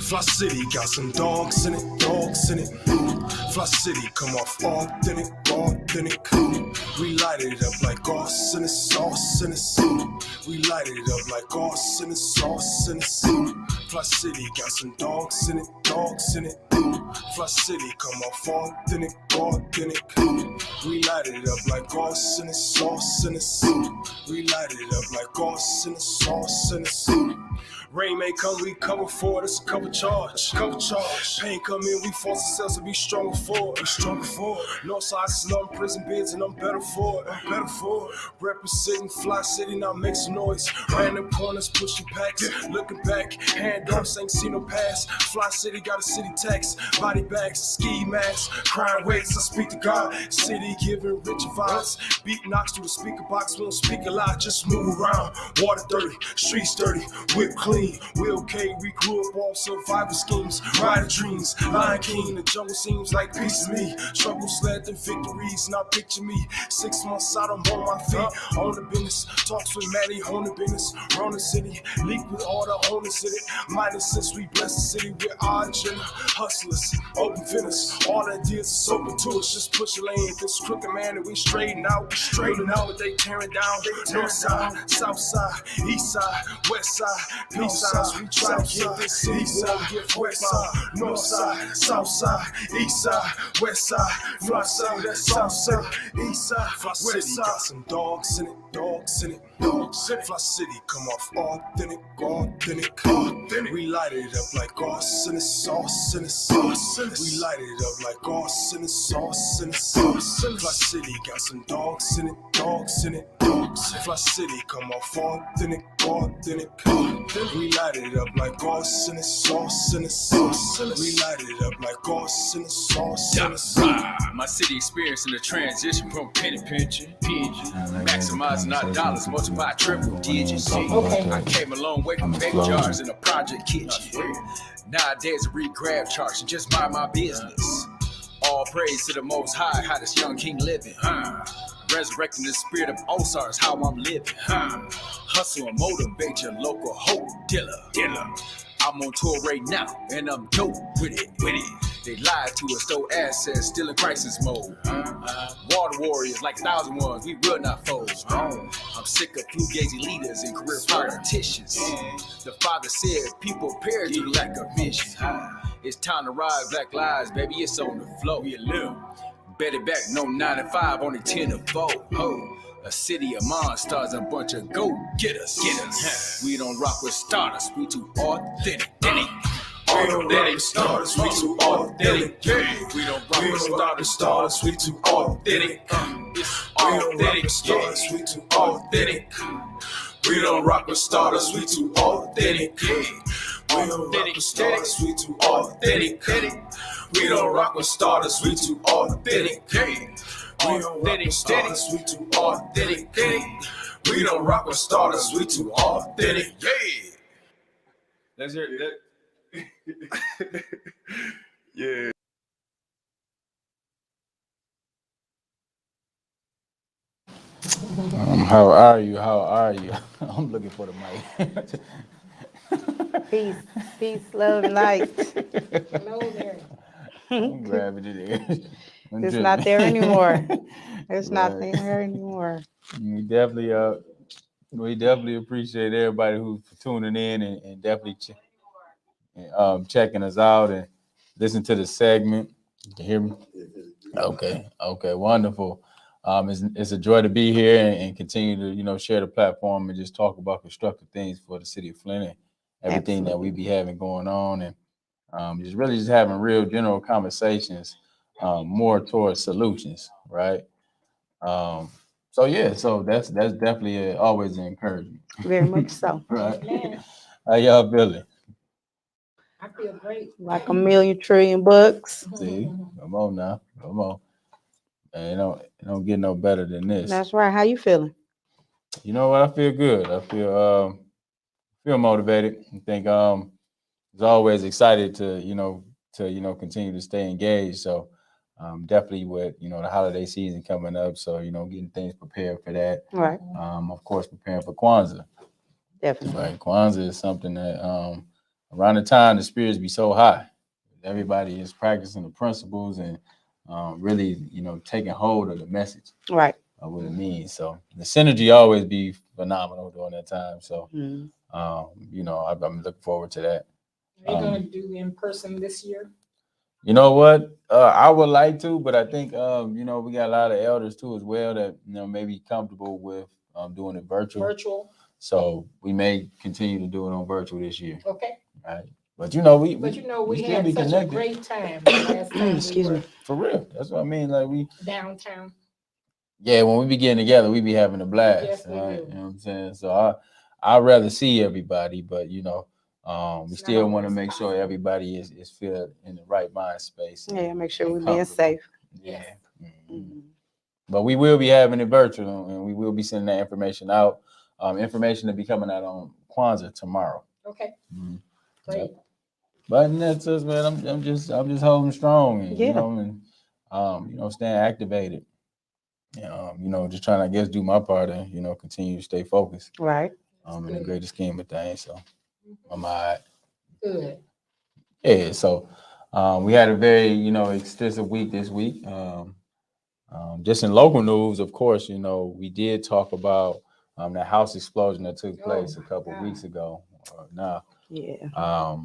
Fli-City got some dogs in it, dogs in it. Fli-City come off authentic, authentic. We light it up like sauce in the sauce in the We light it up like sauce in the sauce in the Fli-City got some dogs in it, dogs in it. Fli-City come off authentic, authentic. We light it up like sauce in the sauce in the We light it up like sauce in the sauce in the Rain may come, we cover for it, it's a cover charge. Cover charge. Pain come in, we force ourselves to be stronger for it. Be stronger for it. Northside slum, prison bids, and I'm better for it. I'm better for it. Representing Fli-City, now make some noise. Random corners, pushing packs. Looking back, hand ups, ain't seen no pass. Fli-City got a city tax. Body bags, ski masks. Crying waves, I speak to God. City giving rich vibes. Beat knocks through the speaker box, won't speak a lot, just move around. Water dirty, streets dirty, whip clean. We okay, we grew up all survival schemes, rider dreams, Lion King. The jungle seems like peace to me. Struggles led to victories, now picture me 6 months out, I'm on my feet. On the business, talks with Maddie, on the business. Run the city, leak with all the owners in it. Minus since we bless the city with our agenda. Hustlers, open finish, all that deals is open to us. Just push a lane, this crooked man, and we straighten out. What they tearing down. North side, south side, east side, west side, peace signs. We try to get this city, won't get west side, north side, south side, east side, west side, Fli-City, south side, east side, Fli-City got some dogs in it, dogs in it, dogs in it. Fli-City come off authentic, authentic, authentic. We light it up like sauce in the sauce in the sauce. We light it up like sauce in the sauce in the sauce. Fli-City got some dogs in it, dogs in it, dogs. Fli-City come off authentic, authentic, authentic. We light it up like sauce in the sauce in the sauce. We light it up like sauce in the sauce in the sauce. My city experiencing the transition from penny pinching, maximizing our dollars, multiply triple digits. I came a long way from baby jars in a project kitchen. Nowadays I read grab charts and just mind my business. All praise to the Most High, how this young king living. Resurrecting the spirit of Osiris, how I'm living. Hustle and motivate your local hope dealer. I'm on tour right now, and I'm dope with it. They lied to us, stole assets, still in crisis mode. Water warriors like 1,001s, we will not fold. I'm sick of fugazi leaders and career politicians. The father said people perish due to lack of vision. It's time to rise, Black Lives, baby, it's on the flow. Better back, no 9 to 5, only 10 to 4. A city of monsters, a bunch of go-getters. We don't rock with starters, we too authentic. We don't rock with starters, we too authentic. We don't rock with starters, we too authentic. We don't rock with starters, we too authentic. We don't rock with starters, we too authentic. We don't rock with starters, we too authentic. We don't rock with starters, we too authentic. We don't rock with starters, we too authentic. We don't rock with starters, we too authentic. Let's hear it. Yeah. How are you? How are you? I'm looking for the mic. Peace, love, light. Hello there. I'm grabbing it. It's not there anymore. It's not there anymore. We definitely appreciate everybody who's tuning in and definitely checking us out and listen to the segment. You can hear me? Okay, wonderful. It's a joy to be here and continue to share the platform and just talk about constructive things for the city of Flint and everything that we be having going on, and just having real general conversations, more towards solutions, right? So that's definitely always an encouragement. Very much so. Right? How y'all feeling? I feel great. Like a million trillion bucks. See, come on now, come on. And it don't get no better than this. That's right. How you feeling? You know what? I feel good. I feel motivated. I think was always excited to continue to stay engaged. So definitely with, the holiday season coming up. So, getting things prepared for that. Right. Of course, preparing for Kwanzaa. Definitely. Right. Kwanzaa is something that around the time the spirits be so high. Everybody is practicing the principles and really, taking hold of the message Right. of what it means. So the synergy always be phenomenal during that time. So, I'm looking forward to that. Are you going to do in person this year? You know what? I would like to, but I think we got a lot of elders too as well that may be comfortable with doing it virtual. Virtual. So we may continue to do it on virtual this year. Okay. Right. But we still had be such connected. a great time the last time Excuse me. For real. That's what I mean. Like we downtown. Yeah, when we be getting together, we be having a blast. Yes, we right? do. You know what I'm saying? So I'd rather see everybody, but we still want to make sure everybody is filled in the right mind space. Yeah, make sure we're being comfortable. safe. Yeah. Yes. Mhm. But we will be having it virtual, and we will be sending that information out. Information to be coming out on Kwanzaa tomorrow. Okay. Mhm. Great. Yep. But that's just, man. I'm just holding strong, and staying activated. Just trying to, I guess, do my part and continue to stay focused. Right. In the greater scheme of things. So I'm all right. Good. Yeah. So we had a very extensive week this week. Just in local news, of course, we did talk about that house explosion that took place a couple of weeks ago. Yeah.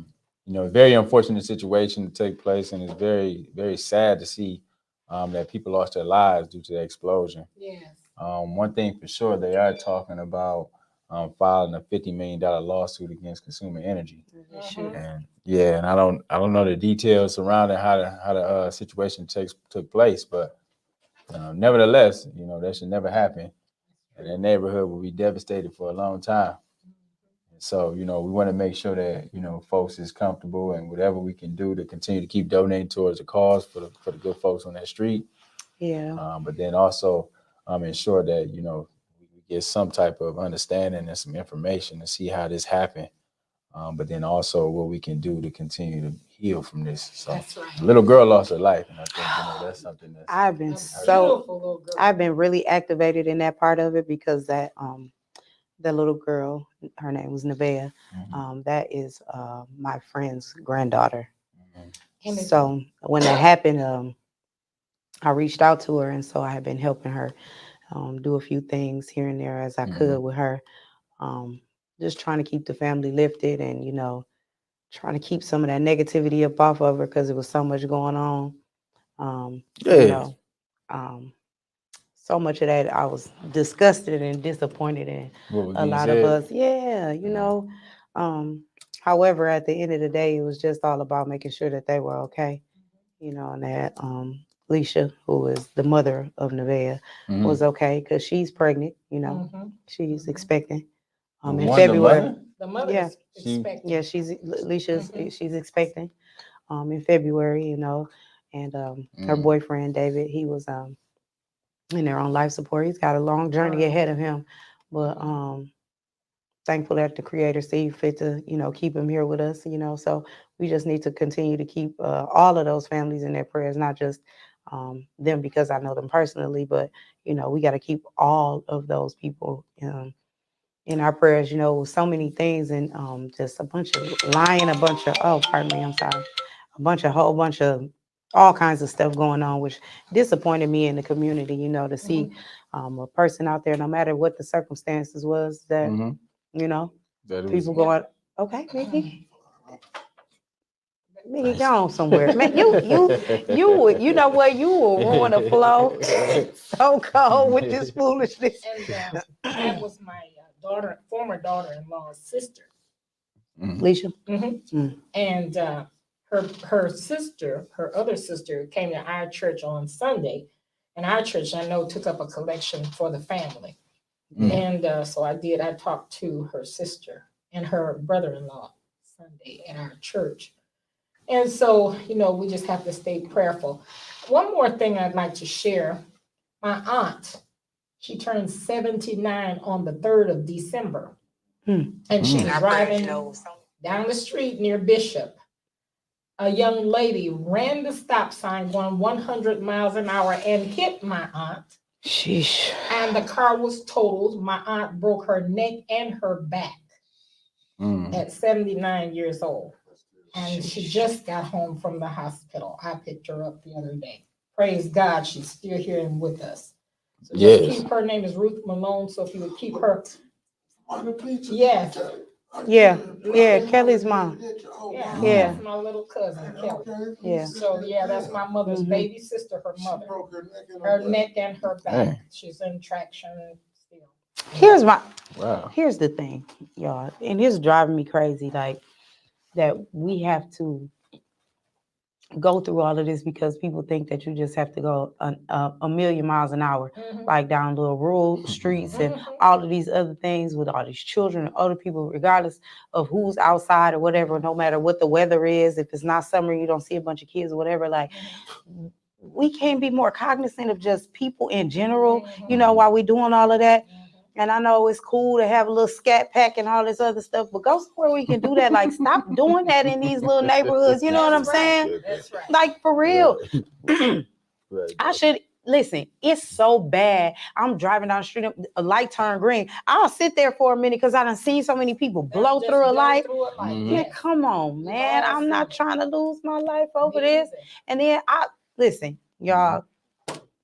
Very unfortunate situation to take place, and it's very, very sad to see that people lost their lives due to the explosion. Yes. One thing for sure, they are talking about filing a $50 million lawsuit against Consumer Energy. And I don't know the details surrounding how the situation took place, but nevertheless, that should never happen, and that neighborhood will be devastated for a long time. So, we want to make sure that, folks is comfortable, and whatever we can do to continue to keep donating towards the cause for the good folks on that street. Yeah. But then also ensure that, we get some type of understanding and some information to see how this happened. But then also what we can do to continue to heal from this. So That's right. a little girl lost her life, and I think, that's something that's I've been really activated in that part of it, because that the little girl, her name was Nevaeh. That is my friend's granddaughter. So when that happened, I reached out to her, and so I have been helping her do a few things here and there as I could with her. Just trying to keep the family lifted, and trying to keep some of that negativity up off of her, because there was so much going on. So much of that I was disgusted and disappointed in. A lot of us, however, at the end of the day, it was just all about making sure that they were okay, and that Leisha, who is the mother of Nevaeh, was okay, because she's pregnant, she's expecting in February. The mother is expecting. Yeah, she's expecting in February, and her boyfriend David, he was in their own life support. He's got a long journey ahead of him, but thankful that the Creator see fit to keep him here with us. So we just need to continue to keep all of those families in their prayers, not just them, because I know them personally, but we got to keep all of those people in our prayers. So many things, and just a bunch of lying, a bunch of whole bunch of all kinds of stuff going on, which disappointed me in the community, to see a person out there, no matter what the circumstances was, that, people going, okay, Mickey, go on somewhere. Man, you know what? You will ruin the flow so cold with this foolishness. And that was my former daughter-in-law's sister. Leisha? And her sister, her other sister, came to our church on Sunday, and our church, I know, took up a collection for the family. And so I talked to her sister and her brother-in-law Sunday at our church. And so, we just have to stay prayerful. One more thing I'd like to share. My aunt, she turned 79 on the 3rd of December. And she was driving down the street near Bishop. a young lady ran the stop sign going 100 miles an hour and hit my aunt. Sheesh. And the car was totaled. My aunt broke her neck and her back at 79 years old. And she just got home from the hospital. I picked her up the other day. Praise God, she's still here and with us. So just keep, her name is Ruth Malone, so if you would keep her. Yes. Yeah, Kelly's mom. Yeah, that's my little cousin, Kelly. Yeah. So yeah, that's my mother's baby sister, her mother. Her neck and her back. She's in traction still. Here's the thing, y'all, and it's driving me crazy, like that we have to go through all of this because people think that you just have to go a million miles an hour, like down little rural streets and all of these other things with all these children and other people, regardless of who's outside or whatever, no matter what the weather is. If it's not summer, you don't see a bunch of kids or whatever. Like, we can't be more cognizant of just people in general, while we're doing all of that. And I know it's cool to have a little scat pack and all this other stuff, but go somewhere where we can do that. Like, stop doing that in these little neighborhoods. You know what I'm saying? That's right. Like, for real. Right. I should listen. It's so bad. I'm driving down the street, a light turned green. I'll sit there for a minute because I done seen so many people blow through a light. Man, come on, man. I'm not trying to lose my life over this. And then listen, y'all,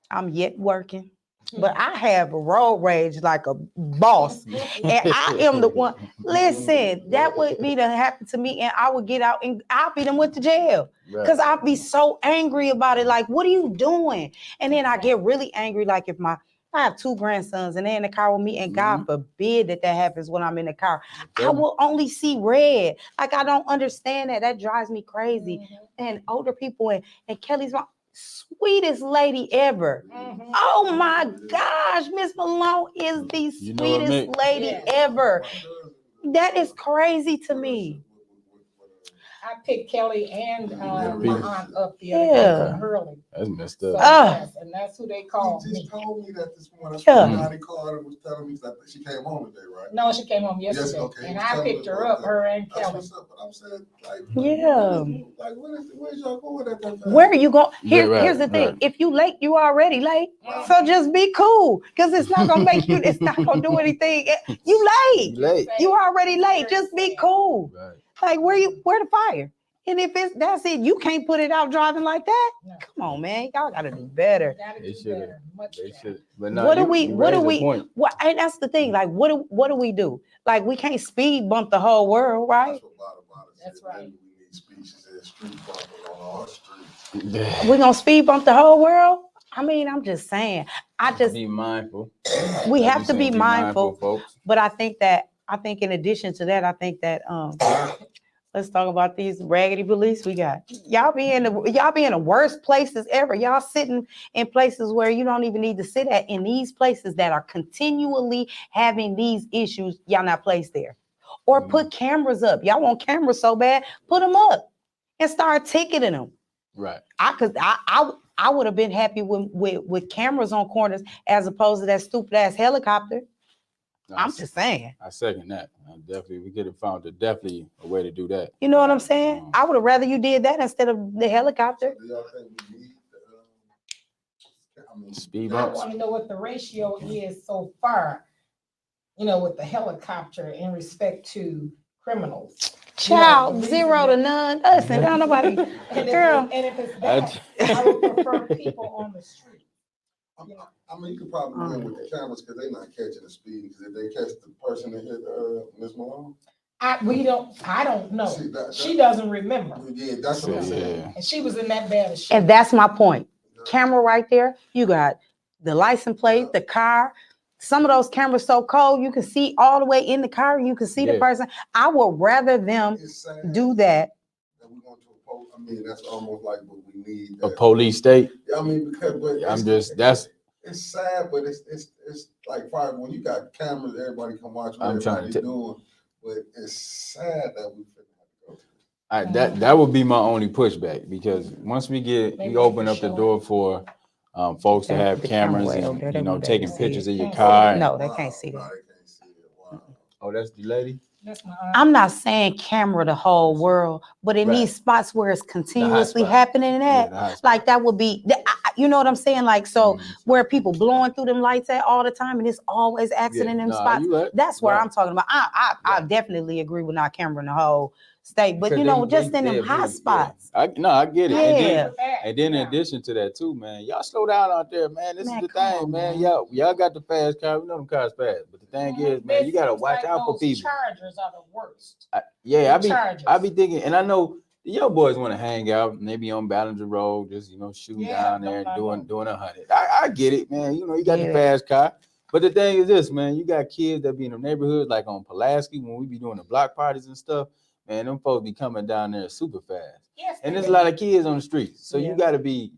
I'm yet working. But I have road rage like a boss. And I am the one. Listen, that would be to happen to me, and I would get out and I'll be them with the jail. Because I'll be so angry about it. Like, what are you doing? And then I get really angry. Like, if I have 2 grandsons and they're in the car with me, and God forbid that happens when I'm in the car, I will only see red. Like, I don't understand that. That drives me crazy. And older people and Kelly's mom, sweetest lady ever. Oh my gosh, Miss Malone is the sweetest lady ever. That is crazy to me. I picked Kelly and my aunt up the other day from Hurley. That's messed So, up. yes, and that's who they called me. She told me that this morning. Somebody called and was telling me that she came home today, right? No, she came home yesterday. Yes, okay. And I picked her up, her and Kelly. What's up? But I'm saying, like, where's y'all going at that time? Where are you going? Here's the thing. If you late, you already late. So just be cool. Because it's not gonna make you, it's not gonna do anything. You late. You already late. Just be cool. Right. Like, where the fire? And if that's it, you can't put it out driving like that. No. Come on, man, y'all gotta do better. They should. But no, what do we? What? And that's the thing. Like, what do we do? Like, we can't speed bump the whole world, right? That's right. We need species and street bumping on our streets. We're gonna speed bump the whole world. I mean, I'm just saying. Be mindful. We have to be mindful, folks. But I think in addition to that, let's talk about these raggedy police we got. Y'all be in the worst places ever. Y'all sitting in places where you don't even need to sit at. In these places that are continually having these issues, y'all not placed there. Or put cameras up. Y'all want cameras so bad, put them up and start ticketing them. Right. I would have been happy with cameras on corners as opposed to that stupid ass helicopter. I'm just saying. I second that. We could have found definitely a way to do that. You know what I'm saying? I would have rather you did that instead of the helicopter. Do y'all think we need speed I bumps? want to know what the ratio is so far, with the helicopter in respect to criminals. Child, 0 to none. Listen, don't nobody. Girl. And if it's that, I would prefer people on the street. You could probably win with the cameras because they're not catching the speed. Because if they catch the person that hit Miss Malone, I don't know. She doesn't remember. Yeah, that's what I'm saying. And she was in that bad of shape. And that's my point. Camera right there. You got the license plate, the car. Some of those cameras so cold you can see all the way in the car. You can see the person. I would rather them do that. That's almost like what we need. A police state. Because it's sad, but it's like fine when you got cameras, everybody can watch what everybody's doing. But it's sad that we have to go to. That would be my only pushback, because once we open up the door for folks to have cameras and taking pictures of your car. No, they can't see that. Oh, that's the lady? I'm not saying camera the whole world, but in these spots where it's continuously happening like that would be, you know what I'm saying? Like, so where people blowing through them lights at all the time and it's always accident in them spots. That's where I'm talking about. I definitely agree with not camera in the whole state, but you know, just in them hot spots. I get it. And then in addition to that too, man, y'all slow down out there, man. This is the thing, man. Y'all got the fast car. We know them cars fast, but the thing is, man, you gotta watch out for people. Chargers are the worst. I be thinking, and I know the young boys want to hang out and they be on Ballinger Road, just shooting down there and doing 100. I get it, man. You know, you got the fast car. But the thing is this, man, you got kids that be in the neighborhood, like on Pulaski, when we be doing the block parties and stuff, man, them folks be coming down there super fast. And there's a lot of kids on the streets. So you gotta be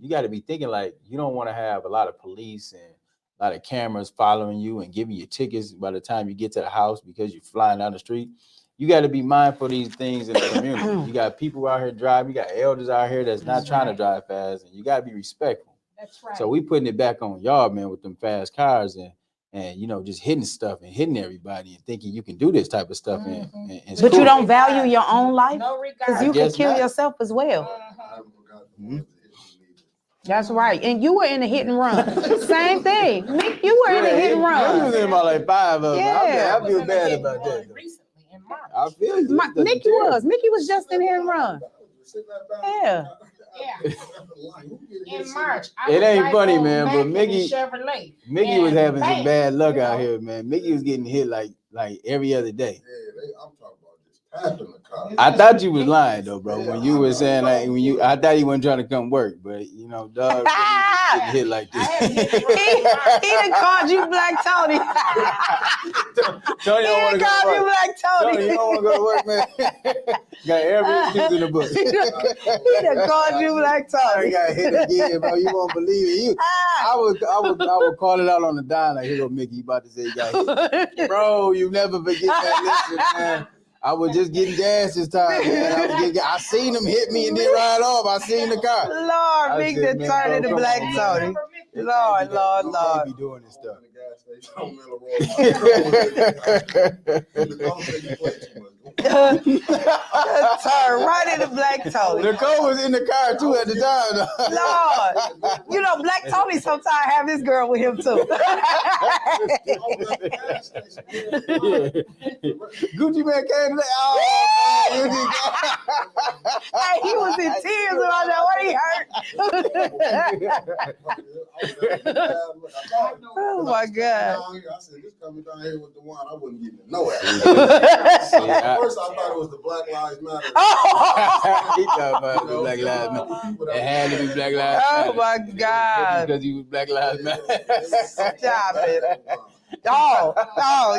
thinking like you don't want to have a lot of police and a lot of cameras following you and giving you tickets by the time you get to the house because you're flying down the street. You got to be mindful of these things in the community. You got people out here driving, you got elders out here that's not trying to drive fast, and you got to be respectful. That's right. So we putting it back on y'all, man, with them fast cars and just hitting stuff and hitting everybody and thinking you can do this type of stuff. But you don't value your own life because you can kill yourself as well. That's right. And you were in a hit and run. Same thing. Mick, you were in a hit and run. You was in about like 5 of them. I feel bad about that. Recently in March. I feel you. Mickey was just in hit and run. Yeah. In March. It ain't funny, man, but Mickey was having some bad luck out here, man. Mickey was getting hit like every other day. I'm talking about just tapping the car. I thought you was lying though, bro. When you were saying I thought you wasn't trying to come work, but dog getting hit like this. he done called you Black Tony. Tony don't want to go to work. Black Tony. Tony, you don't want to go to work, man. Got every excuse in the book. He done called you Black Tony. I got hit again, bro. You won't believe it. I would call it out on the dime like, here go Mickey. You about to say you got hit. Bro, you never forget that. Listen, man. I was just getting gas this time, man. I seen him hit me and then ride off. I seen the car. Lord, Mick done turned into Black Tony. Lord. I be doing this stuff. Turn right into Black Tony. Nicole was in the car too at the time. Lord, Black Tony sometimes have his girl with him too. Gucci Man came like, hey, he was in tears about that. What he hurt? Oh my God. I said, this coming down here with the wine, I wouldn't give him no ass. At first, I thought it was the Black Lives Matter. He talking about the Black Lives Matter. It had to be Black Lives Matter. Oh my God. Because he was Black Lives Matter. Stop it. Oh,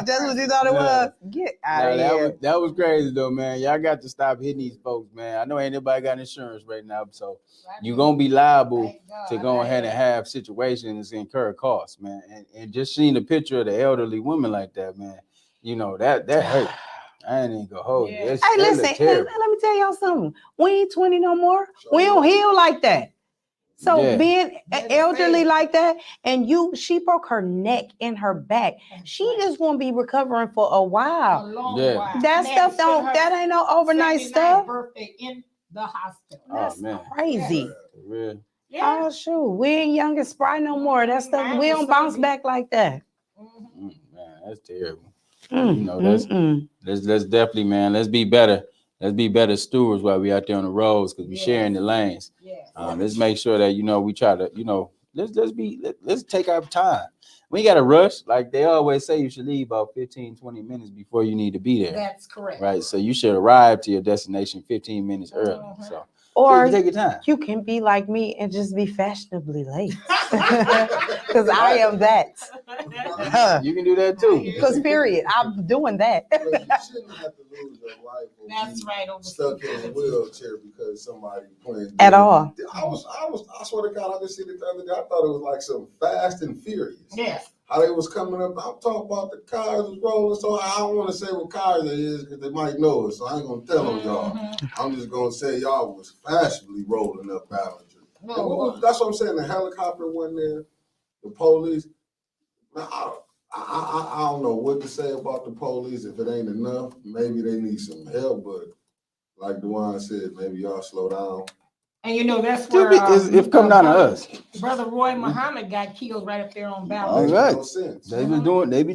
that's what you thought it was? Get out of here. That was crazy though, man. Y'all got to stop hitting these folks, man. I know ain't nobody got insurance right now, so you're going to be liable to go ahead and have situations incur costs, man. And just seeing the picture of the elderly women like that, man, that hurt. I ain't even gonna hold you. Hey, listen, let me tell y'all something. We ain't 20 no more. We don't heal like that. So being elderly like that, and she broke her neck and her back. She just won't be recovering for a while. While. That stuff that ain't no overnight stuff. Birthday in the hospital. That's crazy. Yeah. Oh shoot, we ain't young and spry no more. That stuff we don't bounce back like that. Man, that's terrible. Let's definitely, man. Let's be better. Let's be better stewards while we out there on the roads because we sharing the lanes. Let's make sure that we try to let's take our time. We got to rush. Like they always say, you should leave about 15-20 minutes before you need to be there. That's correct. Right. So you should arrive to your destination 15 minutes early. So or take your time. You can be like me and just be fashionably late. Because I am that. You can do that too. Because period, I'm doing that. You shouldn't have to lose your life. That's right. Stuck in a wheelchair because somebody playing. At all. I swear to God, I just seen it the other day. I thought it was like some Fast and Furious. Yes. How they was coming up. I'm talking about the cars was rolling. So I don't want to say what cars it is because they might know it. So I ain't gonna tell them y'all. I'm just gonna say y'all was fashionably rolling up Ballinger. That's what I'm saying. The helicopter went there. The police. Now, I don't know what to say about the police. If it ain't enough, maybe they need some help. But like DeJuan said, maybe y'all slow down. And you know, that's where If come down to us. Brother Roy Muhammad got killed right up there on All Ballard. right. No sense. They be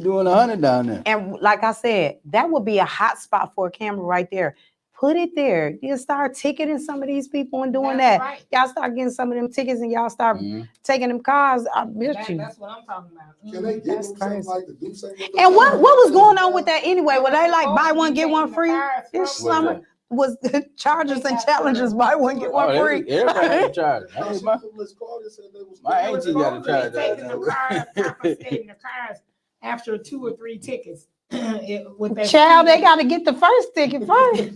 doing 100 down there. And like I said, that would be a hot spot for a camera right there. Put it there. You start ticketing some of these people and doing That's that. right. Y'all start getting some of them tickets and y'all start taking them cars. I bet you. That's what I'm talking about. Can they give That's them something crazy. like to do something? And what was going on with that anyway? Were they like buy one get one free this What's summer? that? Was Chargers and Challengers buy one get one free? Everybody had a charge. My They were auntie got a supposed to be charge. taking the cars, confiscating the cars after 2 or 3 tickets. With that Child, they speed. got to get the first ticket first.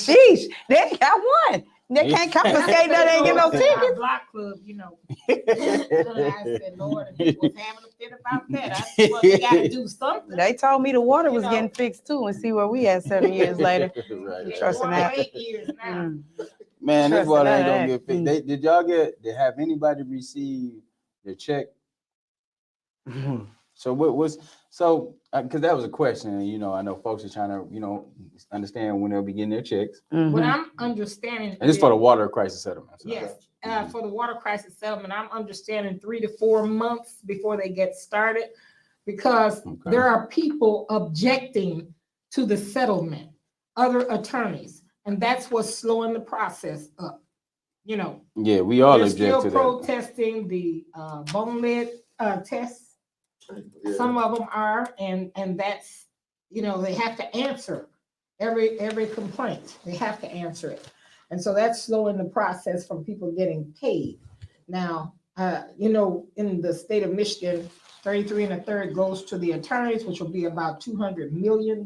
Sheesh, they got one. They can't confiscate that. They ain't get no Our ticket. block club, you know. I said, Lord, and people was having a fit about that. I said, well, you got to do something. They told me the water was You know. getting fixed too, and see where we at 7 years later. Right. Trusting that. 8 years now. Mm. Man, this Trust water that. ain't gonna get fixed. Did y'all did have anybody receive the check? So because that was a question, and you know, I know folks are trying to, you know, understand when they'll be getting their checks. What I'm understanding And it's for the water crisis settlement. So. Yes, for the water crisis settlement, I'm understanding 3 to 4 months before they get started, because there are people objecting to the settlement, other attorneys, and that's what's slowing the process up. You know. Yeah, we all they're object to still protesting the bone lead tests. Yeah. Some of them are, and that's, you know, they have to answer every complaint. They have to answer it. And so that's slowing the process from people getting paid. Now, you know, in the state of Michigan, 33 1/3 goes to the attorneys, which will be about $200 million.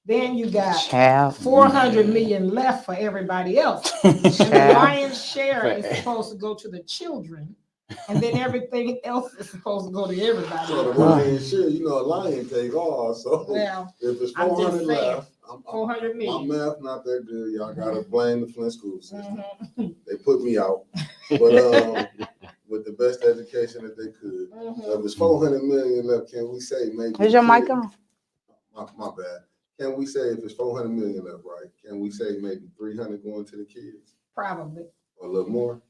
Then you got $400 million left for everybody else. And the lion's share is supposed to go to the children. And then everything else is supposed to go to everybody. So the lion's share, you know, a lion take all. So well, if it's I'm 400 just saying, left, 400 million. My math not that good. Y'all gotta blame the Flint school system. They put me out, but with the best education that they could. If it's 400 million left, can we say maybe? Is your mic on? My bad. Can we say if it's 400 million left, right? Can we say maybe 300 going to the kids? Probably. Or a little more.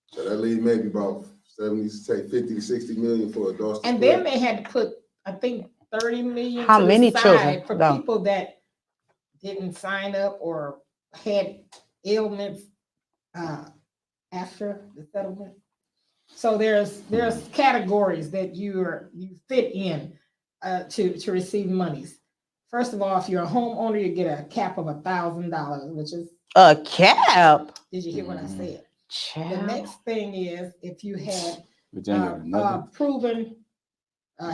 So that leaves maybe about 70, say 50 to 60 million for adults. And then they had to put, I think, 30 million. How to many the side children, for though? people that didn't sign up or had ailments after the settlement. So there's categories that you fit in to receive monies. First of all, if you're a homeowner, you get a cap of $1,000, which is a cap. Did you hear what I said? Child. The next thing is if you had proven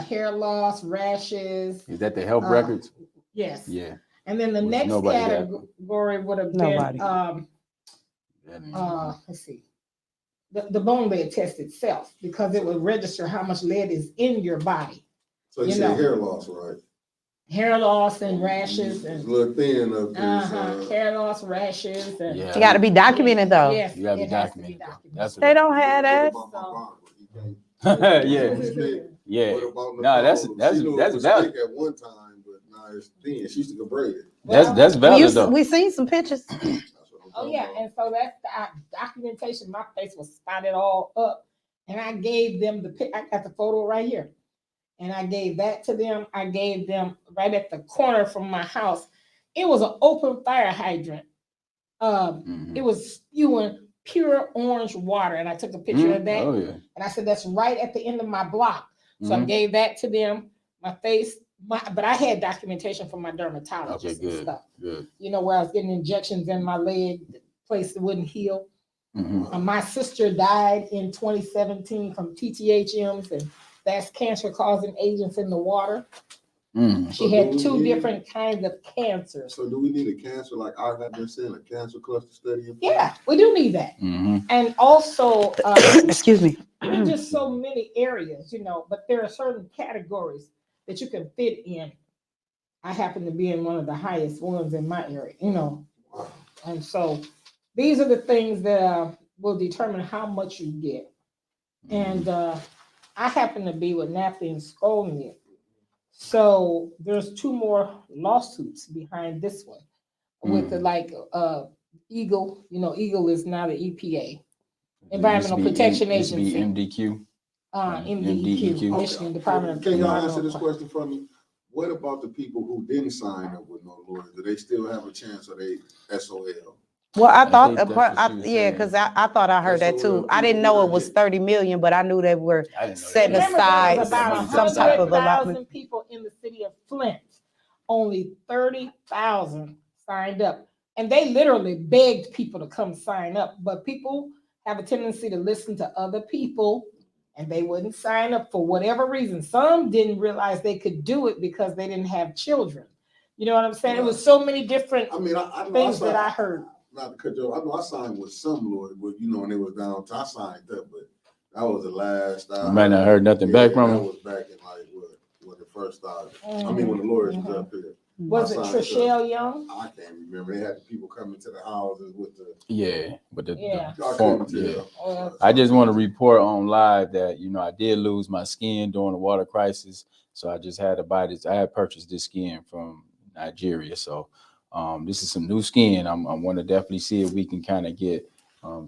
hair loss, rashes. Is that the health records? Yes. Yeah. And then the next category would have been let's see, the bone lead test itself, because it would register how much lead is in your body. So you said hair loss, right? Hair loss and rashes and a little thin of this, hair loss, rashes, and you got to be documented though. Yes, you got to be documented. They don't have that. Yeah. No, that's valid. At one time, but now it's thin. She used to get braided. That's valid though. We seen some pictures. Oh yeah, and so that's the documentation. My face was spotted all up, and I gave them I got the photo right here, and I gave that to them. I gave them right at the corner from my house. It was an open fire hydrant. It was spewing pure orange water, and I took a picture of that. Oh yeah. And I said that's right at the end of my block. So I gave that to them. My face. But I had documentation from my dermatologist and stuff. Good. You know, where I was getting injections in my leg, the place that wouldn't heal. My sister died in 2017 from TTHMs, and that's cancer-causing agents in the water. She had 2 different kinds of cancers. So do we need a cancer, like I have been saying, a cancer cluster study? Yeah, we do need that. And also, excuse me, there's just so many areas, you know, but there are certain categories that you can fit in. I happen to be in one of the highest ones in my area, you know. And so these are the things that will determine how much you get. And I happen to be with NAFTA and Skolnick So there's 2 more lawsuits behind this one with the Eagle. Eagle is now the EPA, Environmental Protection Agency. MDQ. MDEQ, Michigan Department of Can y'all answer Environmental this question for me? What about the people who didn't sign up with no lawyer? Do they still have a chance, or they SOL? Well, I thought, think that's what she was saying. because I thought I heard that That's too. what I didn't know it was people 30 million, but I knew they were I didn't know setting that. Remember, there aside was about some type of 100,000 allotment. people in the city of Flint. Only 30,000 signed up. And they literally begged people to come sign up. But people have a tendency to listen to other people, and they wouldn't sign up for whatever reason. Some didn't realize they could do it because they didn't have children. You know what I'm saying? It was so many different I mean, I know things that I heard. Not to cut you off. I know I signed with some lawyer, but and it was down. I signed up, but that was the last. You might not heard nothing back from that him. was back in when it first started. I mean, when the lawyers was up here. Was it I signed up. Trishelle Young? I can't remember. They had the people coming to the houses with the. With the Yeah. I form. couldn't Yeah. tell. I just want to report on live that I did lose my skin during the water crisis, so I just had to buy this. I had purchased this skin from Nigeria, so this is some new skin. I want to definitely see if we can kind of get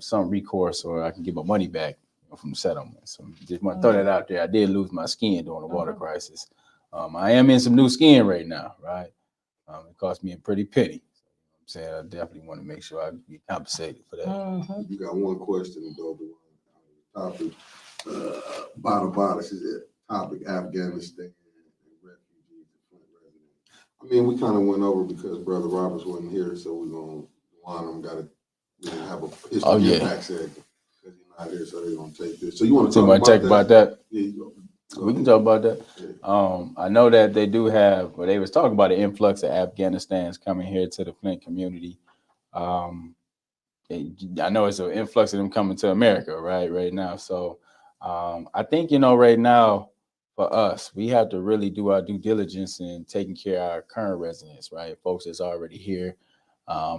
some recourse, or I can get my money back from the settlement. So just want to throw that out there. I did lose my skin during the water crisis. I am in some new skin right now, right? It cost me a pretty penny. I'm saying I definitely want to make sure I get compensated for that. You got one question though. The topic, bottom is it topic Afghanistan and refugees and Flint residents. I mean, we kind of went over because Brother Roberts wasn't here, so we're gonna want him. Got to have a history impact segment because he's not here, so they're gonna take this. So you want to talk about that? Yeah, we can talk about that. Yeah. I know that they do have, they was talking about the influx of Afghanistans coming here to the Flint community. I know it's an influx of them coming to America right now. So I think, right now for us, we have to really do our due diligence in taking care of our current residents, right? Folks that's already here,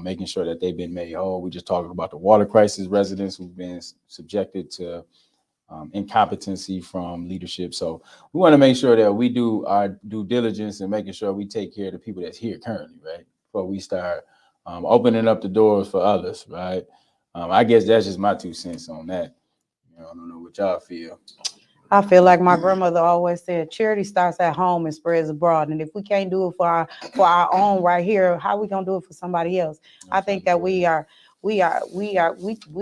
making sure that they've been made whole. We just talking about the water crisis residents who've been subjected to incompetency from leadership. So we want to make sure that we do our due diligence and making sure we take care of the people that's here currently, right? Before we start opening up the doors for others, right? I guess that's just my 2 cents on that. I don't know what y'all feel. I feel like my grandmother always said, charity starts at home and spreads abroad. And if we can't do it for our own right here, how are we gonna do it for somebody else? I think that we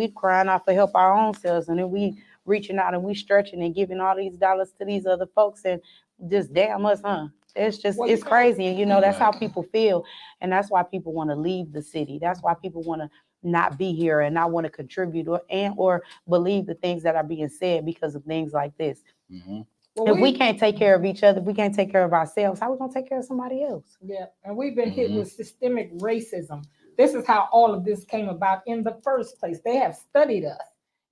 crying out for help our own selves, and then we reaching out and we stretching and giving all these dollars to these other folks, and just damn us, huh? It's crazy, and that's how people feel, and that's why people want to leave the city. That's why people want to not be here and not want to contribute or believe the things that are being said because of things like this. Mm-hmm. If we can't take care of each other, if we can't take care of ourselves, how are we gonna take care of somebody else? Yeah, and we've been hit with systemic racism. This is how all of this came about in the first place. They have studied us.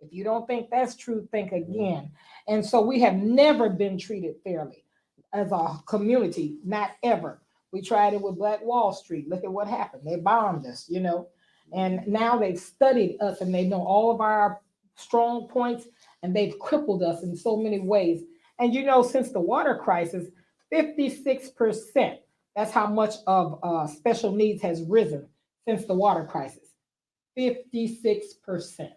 If you don't think that's true, think again. And so we have never been treated fairly as a community, not ever. We tried it with Black Wall Street. Look at what happened. They bombed us, and now they've studied us and they know all of our strong points, and they've crippled us in so many ways. And since the water crisis, 56%, that's how much of special needs has risen since the water crisis. 56%.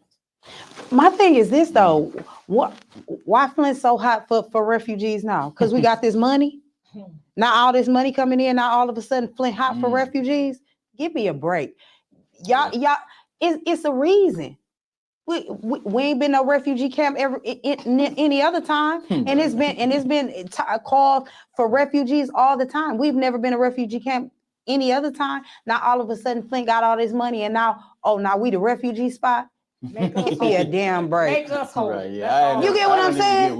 My thing is this though, why Flint so hot for refugees now? Because we got this money. Now all this money coming in, now all of a sudden Flint hot for refugees. Give me a break. Y'all, it's a reason. We ain't been no refugee camp ever any other time, and it's been called for refugees all the time. We've never been a refugee camp any other time. Now all of a sudden Flint got all this money, and now we the refugee spot. Give me a damn break. Make us whole. Right, yeah. You get what I'm saying?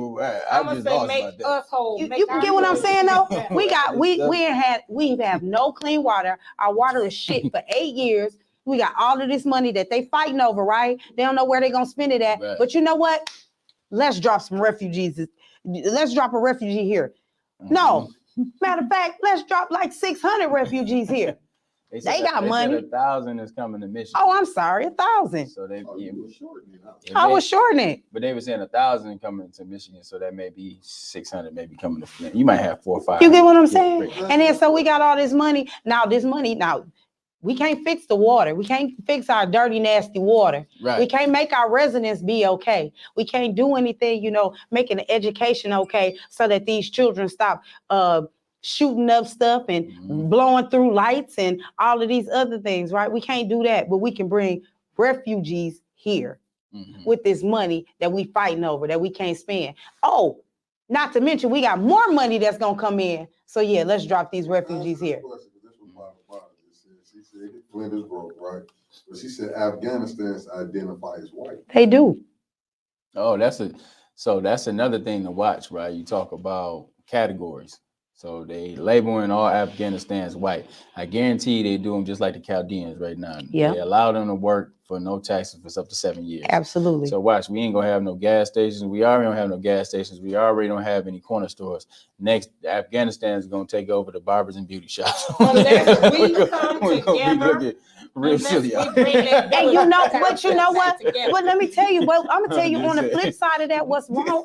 I'm gonna say make us whole. You get what I'm saying though? We have no clean water. Our water is shit for 8 years. We got all of this money that they fighting over, right? They don't know where they're gonna spend it at. Right. But you know what? Let's drop some refugees. Let's drop a refugee here. No, matter of fact, let's drop like 600 refugees here. They got said money. 1,000 is coming to Michigan. Oh, I'm sorry, 1,000. So they, Oh, yeah, you were shortening it out. I was shorting it. but they were saying 1,000 coming to Michigan, so that may be 600 maybe coming to Flint. You might have 4 or 5. You get what I'm saying? great. And then so we got all this money. Now we can't fix the water. We can't fix our dirty, nasty water. Right. We can't make our residents be okay. We can't do anything, making the education okay so that these children stop shooting up stuff and blowing through lights and all of these other things, right? We can't do that, but we can bring refugees here with this money that we fighting over that we can't spend. Oh, not to mention we got more money that's gonna come in. So yeah, let's drop these refugees here. She said Flint is broke, right? But she said Afghanistan's identify as white. They do. Oh, that's another thing to watch, right? You talk about categories. So they labeling all Afghanistan's white. I guarantee they do them just like the Chaldeans right now. Yeah. They allow them to work for no taxes for up to 7 years. Absolutely. So watch, we ain't gonna have no gas stations. We already don't have no gas stations. We already don't have any corner stores. Next, Afghanistan is gonna take over the barbers and beauty shops. Unless we come together, real silly. And you know what? But let me tell you, I'm gonna tell you on the flip side of that, what's wrong,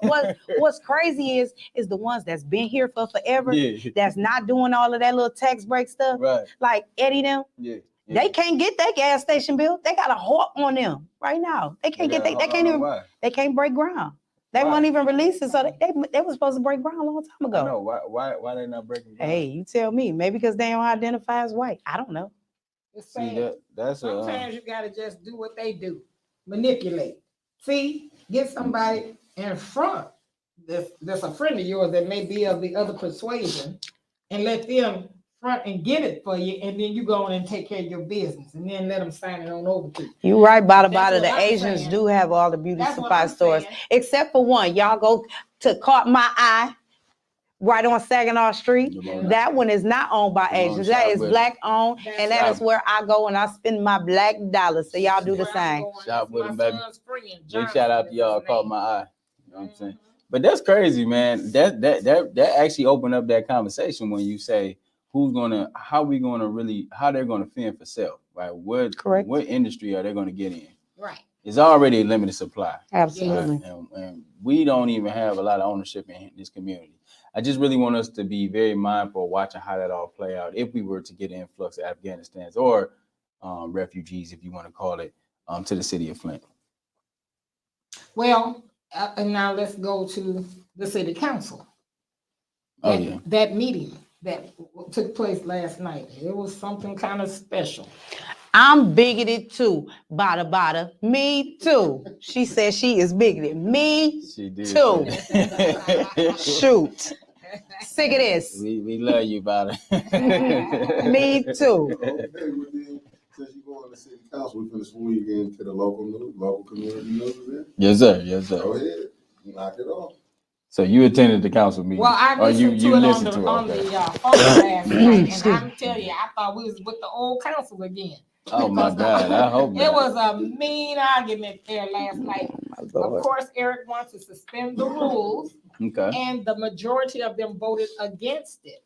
what's crazy is the ones that's been here for forever, that's not doing all of that little tax break stuff, right? Like Eddie them. Yeah. They can't get that gas station bill. They got a halt on them right now. They can't they can't break ground. They won't even release it. So they were supposed to break ground a long time ago. No, why they not breaking ground? Hey, you tell me. Maybe because they don't identify as white. I don't know. See, that's sometimes you gotta just do what they do. Manipulate. See, get somebody in front that's a friend of yours that may be of the other persuasion, and let them front and get it for you, and then you go on and take care of your business, and then let them sign it on over to you. You right, bada. The I'm Asians saying. do have all the beauty That's supply stores, except for one. Y'all go to Caught My Eye, right on Saginaw Street. That one is not owned by Asians. That is black owned, and that is where I go and I spend my black dollars. So y'all do the same. Shop with them, baby. Big shout out to y'all. Caught My Eye. You know what I'm saying? But that's crazy, man. That actually opened up that conversation when you say how they're gonna fend for self, right? What industry are they gonna get in? Right. It's already a limited supply. Absolutely. Right? And we don't even have a lot of ownership in this community. I just really want us to be very mindful of watching how that all play out if we were to get an influx of Afghanistans or refugees, if you want to call it, to the city of Flint. Well, and now let's go to the city council. That meeting that took place last night. It was something kind of special. I'm bigoted too, bada. Me too. She said she is bigoted. Me she did too. Shoot. Sick of this. We love you, bada. Me too. Okay, well then, since you go on the city council, we're going to swing into the local community news then? Yes, sir. Go ahead. Knock it off. So you attended the council meeting? Well, I listened to it on the phone last night, and I'm telling you, I thought we was with the old council again. Oh my God, I hope not. It was a mean argument there last night. Of course, Eric wants to suspend the rules, and the majority of them voted against it.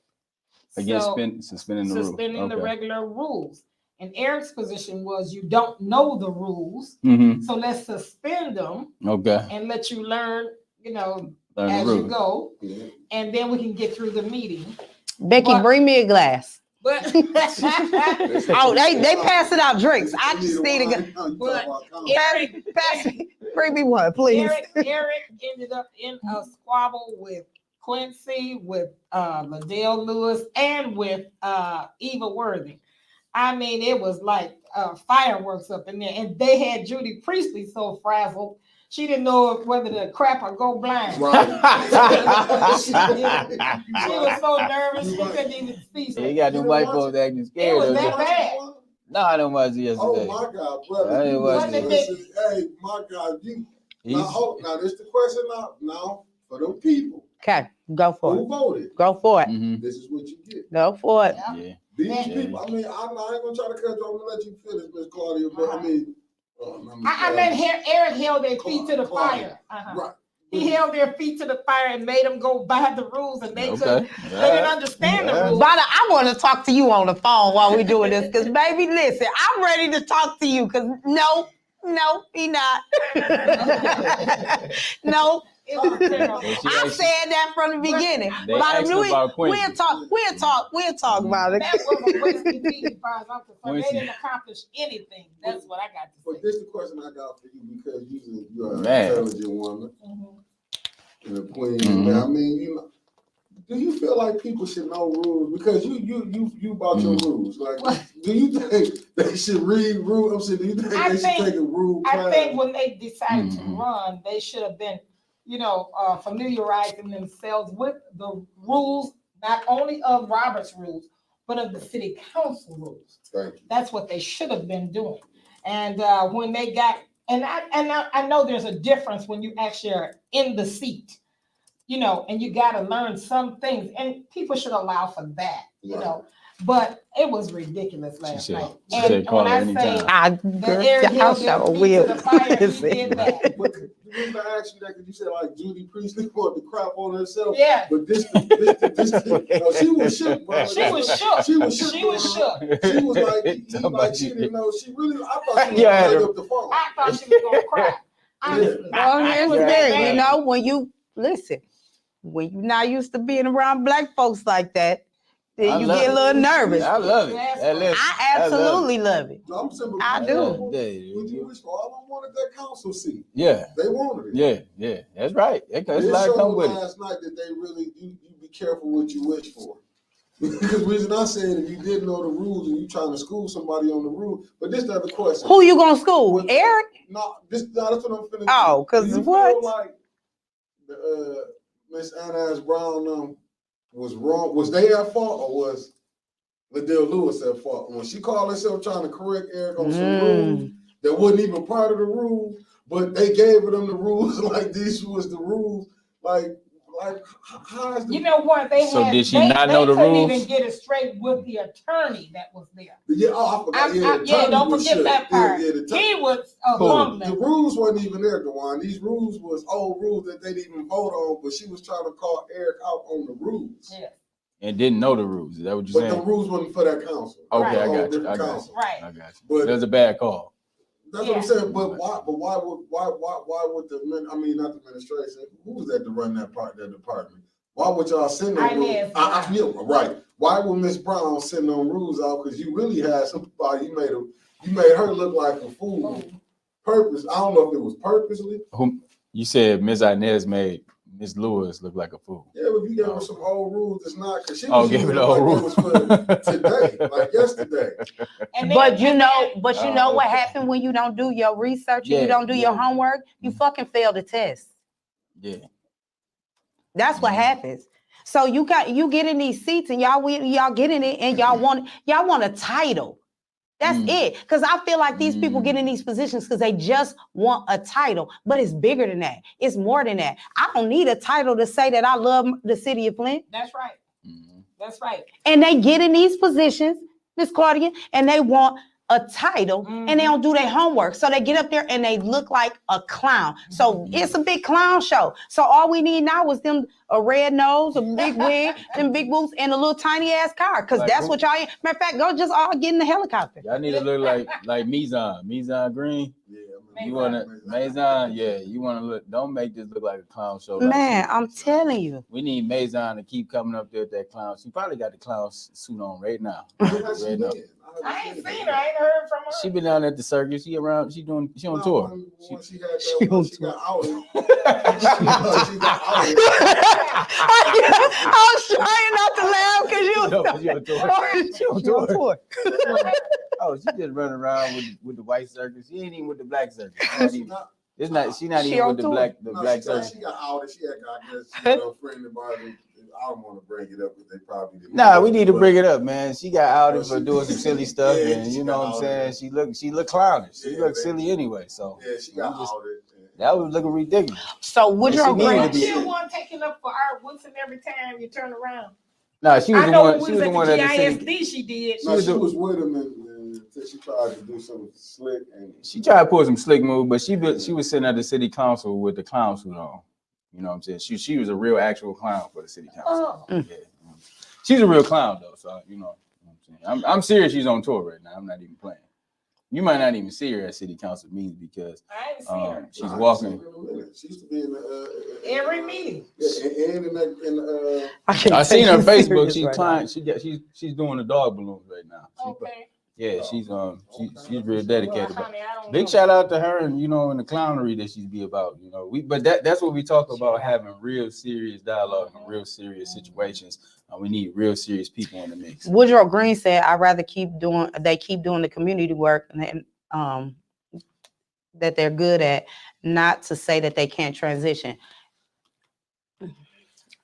Suspending the rules. Suspending the regular rules. And Eric's position was you don't know the rules, so let's suspend them and let you learn, as you go, and then we can get through the meeting. Becky, bring me a glass. But they pass it out drinks. I just need a glass. Bring me one, please. Eric ended up in a squabble with Quincy, with Liddell Lewis, and with Eva Worthing. I mean, it was like fireworks up in there, and they had Judy Priestley so frazzled. She didn't know whether to crap or go blind. Right. She was so nervous she couldn't even speak. You got the white folks acting scared. It was that bad. No, I don't watch it yesterday. Oh my God, brother! Hey, my God, now this the question now for them people. Okay, go for Who voted? Go for it. This is what you get. Go for it. Yeah. These people. I mean, I ain't gonna try to cut you. I'm gonna let you finish, Miss Claudia. But I mean. I mean, Eric held their feet to the fire. Right. He held their feet to the fire and made them go by the rules, and they Okay. didn't understand the rules. Vada, I want to talk to you on the phone while we're doing this, because baby, listen, I'm ready to talk to you, because no, he not. No. I said that from the beginning. They asked about Quincy. We'll talk about it. That was a waste of feet as far as I'm concerned. They didn't accomplish anything. That's what I got to say. But this is the question I got for you, because you are an Man. intelligent woman and a queen. Mhm. Man, I mean, you know, do you feel like people should know rules? Because you about your rules. Like, do you think they should read rules? I'm saying, do you think they should take a rule class? I think when they decided to run, they should have been, familiarizing themselves with the rules, not only of Robert's rules, but of the city council rules. Thank you. That's what they should have been doing. And when they got, and I know there's a difference when you actually are in the seat, and you got to learn some things, and people should allow for that, But it was ridiculous last night. And when I say will. The fire, he did that. But the reason I asked you that, because you said like Judy Priestley wanted to crap on herself. Yeah. But this no, she was shook, bro. She was shook. She was shook. She was shook. She was like, she didn't know. She really, I thought she was going to up the phone. I thought she was going to cry. Honestly. Well, here's the thing, when you listen, when you're not used to being around black folks like that, then you get a little nervous. I love it. I absolutely love it. I do. Would you wish for all? I wanted that council seat. Yeah. They wanted it. Yeah. That's right. That's a It lot showed come with last night that they really, you be careful what you wish for. Because the reason I said, if you didn't know the rules and you trying to school somebody on the rule, but this is the other question. Who you gonna school? Eric? No, that's what I'm finna Oh, because what? Like the Miss Anna Brown was wrong. Was they at fault, or was Liddell Lewis at fault? When she called herself trying to correct Eric on some rules that wasn't even part of the rules, but they gave them the rules like these was the rules. Like how is the... You know what? Did she not know the rules? They couldn't even get it straight with the attorney that was there. Yeah, I forgot. Don't forget that part. He was mumbling. The rules wasn't even there, Dewan. These rules was old rules that they didn't even vote on, but she was trying to call Eric out on the rules. Yeah. And didn't know the rules. Is that what you're saying? But the rules wasn't for that council. Okay, I got you. Right. I got you. But that's a bad call. That's what I'm saying. But why would the not the administration? Who was that to run that department? Why would y'all send them rules? Right. Why would Miss Brown send them rules out? Because you really had somebody, you made her look like a fool. Purpose. I don't know if it was purposely. Whom you said Ms. Inez made Ms. Lewis look like a fool. Yeah, but if you gave her some old rules, it's not, because she was give using it it like old it was for today, like yesterday. But you know what happened when you don't do your research and you don't do your homework? You fucking fail the test. Yeah. That's what happens. So you get in these seats and y'all get in it and y'all want a title. That's it. Because I feel like these people get in these positions because they just want a title, but it's bigger than that. It's more than that. I don't need a title to say that I love the city of Flint. That's right. That's right. And they get in these positions, Miss Claudia, and they want a title and they don't do their homework. So they get up there and they look like a clown. So it's a big clown show. So all we need now is them a red nose, a big wig, them big boots, and a little tiny ass car. Because that's what y'all, matter of fact, go just all get in the helicopter. Y'all need to look like Mizan Green. Yeah, you want to Mazon? Yeah, you want to look. Don't make this look like a clown show. Man, I'm telling you. We need Mazon to keep coming up there with that clown. She probably got the clown suit on right now. I ain't seen her. I ain't heard from her. She been down at the circus. She around. She on tour. She got out. I was trying not to laugh because she on tour. Oh, she just running around with the white circus. She ain't even with the black circus. She not even with the black circus. She got out. She had a friend about it. I don't want to bring it up because they probably didn't. Nah, we need to bring it up, man. She got outed for doing some silly stuff, and you know what I'm saying. She looked clownish. She looked silly anyway. So yeah, she got outed. That was looking ridiculous. So would you agree? She the one taking up for Art Woodson every time you turn around. Nah, she was the one. She was the one at the GISD. She did. She was with him until she tried to do some slick. And she tried to pull some slick move, but she was sitting at the city council with the clown suit on. You know what I'm saying? She was a real actual clown for the city council. Oh, Yeah. She's a real clown though, so you know what I'm saying. I'm serious. She's on tour right now. I'm not even playing. You might not even see her at city council meetings because I ain't seen her. she's walking. She used to be in the Every meeting. yeah, and in I seen her Facebook. She's She's doing the dog balloons right now. Okay. Yeah, she's real dedicated. Well, honey, I don't Big know. shout out to her and and the clownery that she's be about. But that's what we talk about, having real serious dialogue and real serious situations. We need real serious people in the mix. Woodrow Green said, "I'd rather keep doing the community work and that they're good at, not to say that they can't transition."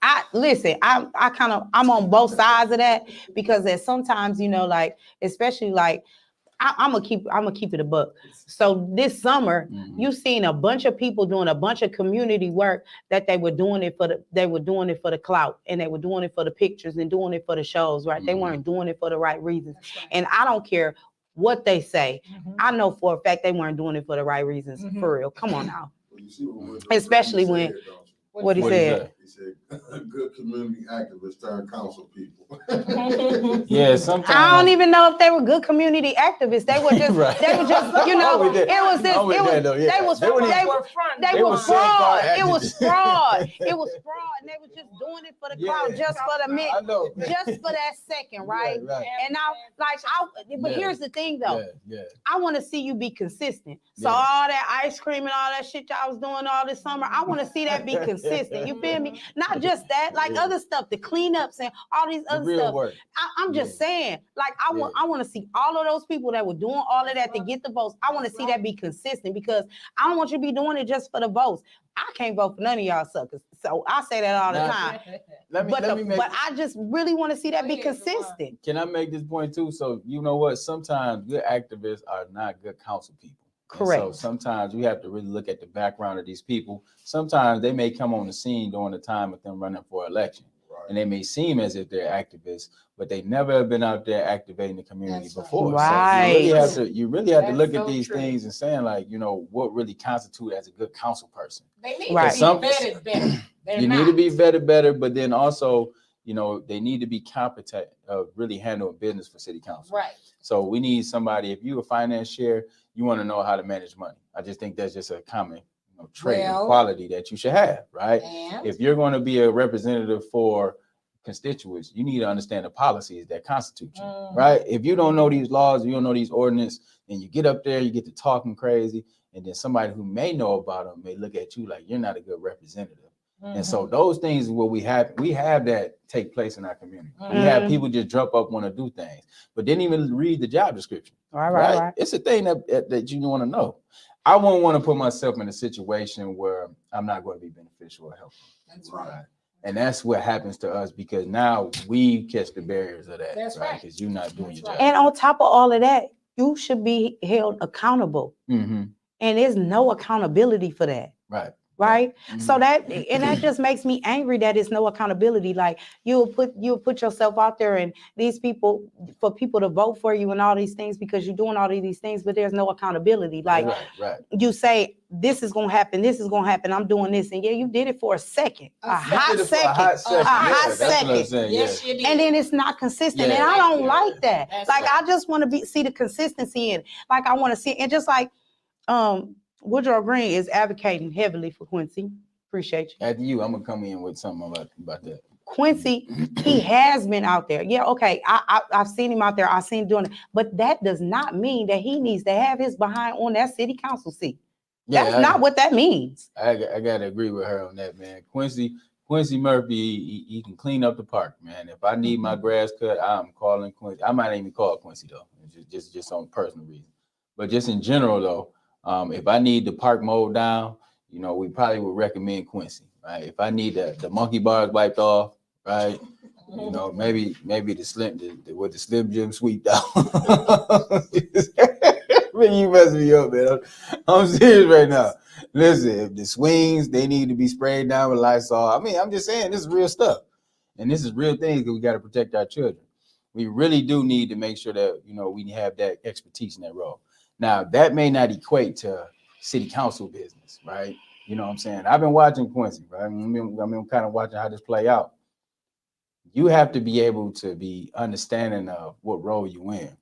I'm on both sides of that because there's sometimes, like, especially like I'm gonna keep it a buck. So this summer, you've seen a bunch of people doing a bunch of community work that they were doing it for the clout, and they were doing it for the pictures and doing it for the shows, right? They weren't doing it for the right reasons. That's right. And I don't care what they say. Mhm. I know for a fact they weren't doing it for the right reasons. For real. Come on now. you see what Especially he when- said, don't you? What he What is said. that? He said, good community activists turn council people. Yeah, sometimes I don't even know if they were good community activists. They were just, Right. it was this, I'm with that though, yeah. they was They were- fraud. They They were was so-called fraud. It was activists. fraud. It was fraud. And they was just doing it for the crowd, Yeah. just for the I minute, know. just for that second, right? Right. And but Yeah. here's the thing though. Yeah. I want to see you be consistent. So Yeah. all that ice cream and all that shit y'all was doing all this summer, I want to see that be consistent. You feel me? Not just that, like Yeah. other stuff, the cleanups and all these The other real stuff. work. I'm just saying, like I want to see all of those people that were doing all of that to get the votes. I want to see that be consistent because I don't want you to be doing it just for the votes. I can't vote for none of y'all suckers. So I say that all the Nah. time. Let me make. But I just really want to see that be Go ahead, consistent. Can I make this point too? So you know what? Sometimes good activists are not good council people. And Correct. so sometimes you have to really look at the background of these people. Sometimes they may come on the scene during the time of them running for election. And they may seem as if they're activists, but they never have been out there activating the community That's right. before. Right. So you really have to That's look so at these true. things and saying, like, what really constitutes as a good council person. They need Right. to be vetted better. They're You not. need to be vetted better, but then also, they need to be competent of really handling business for city council. Right. So we need somebody, if you're a finance chair, you want to know how to manage money. I just think that's just a common trait and Well- quality that you should have, right? And If you're going to be a representative for constituents, you need to understand the policies that constitute you, right? If you don't know these laws, you don't know these ordinances, and you get up there, you get to talking crazy, and then somebody who may know about them may look at you like you're not a good representative. And so those things is what we have that take place in our community. We have people just jump up, want to do things, but didn't even read the job description. Right. It's a thing that you want to know. I wouldn't want to put myself in a situation where I'm not going to be beneficial or helpful. that's right. And that's what happens to us because now we catch the barriers of that. That's right. Because you're not doing your That's job. And on top of all of that, you should be held accountable. Mhm. And there's no accountability for that. Right. So that just makes me angry that it's no accountability. Like you'll put yourself out there and for people to vote for you and all these things because you're doing all of these things, but there's no accountability. Like right. you say, this is gonna happen, I'm doing this, and you did it for a second, a hot second. Yes, you did. And then it's not consistent, Yeah. and I don't like that. That's Like right. I just want to see the consistency in it. Like I want to see, and just like Woodrow Green is advocating heavily for Quincy. Appreciate you. After you, I'm gonna come in with something about that. Quincy, he has been out there. Yeah, okay. I've seen him out there. I've seen him doing it, but that does not mean that he needs to have his behind on that city council seat. That's not what that means. I gotta agree with her on that, man. Quincy Murphy, he can clean up the park, man. If I need my grass cut, I'm calling Quincy. I might even call Quincy though, just on personal reason. But just in general though, if I need the park mowed down, we probably would recommend Quincy, right? If I need the monkey bars wiped off, right? Maybe the Slim Jim sweep down. Man, you messing me up, man. I'm serious right now. Listen, if the swings, they need to be sprayed down with Lysol. I mean, I'm just saying this is real stuff. And this is real things that we got to protect our children. We really do need to make sure that, we have that expertise in that role. Now, that may not equate to city council business, right? You know what I'm saying? I've been watching Quincy, right? I mean, kind of watching how this play out. You have to be able to be understanding of what role you in.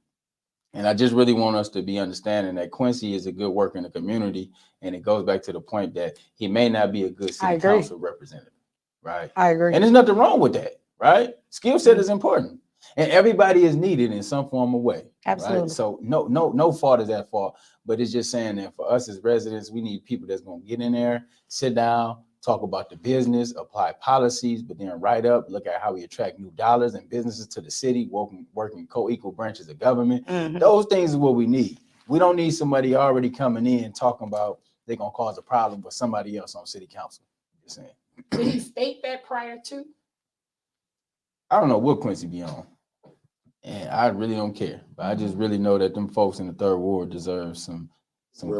And I just really want us to be understanding that Quincy is a good worker in the community. And it goes back to the point that he may not be a good city council representative, right? I agree. And there's nothing wrong with that, right? Skill set is important. And everybody is needed in some form of way. Absolutely. Right? So no fault is at fault. But it's just saying that for us as residents, we need people that's going to get in there, sit down, talk about the business, apply policies, but then write up, look at how we attract new dollars and businesses to the city, working co-equal branches of government. Those things are what we need. We don't need somebody already coming in talking about they're going to cause a problem with somebody else on city council. Just saying. Did he state that prior to? I don't know what Quincy be on. And I really don't care. But I just really know that them folks in the third ward deserve some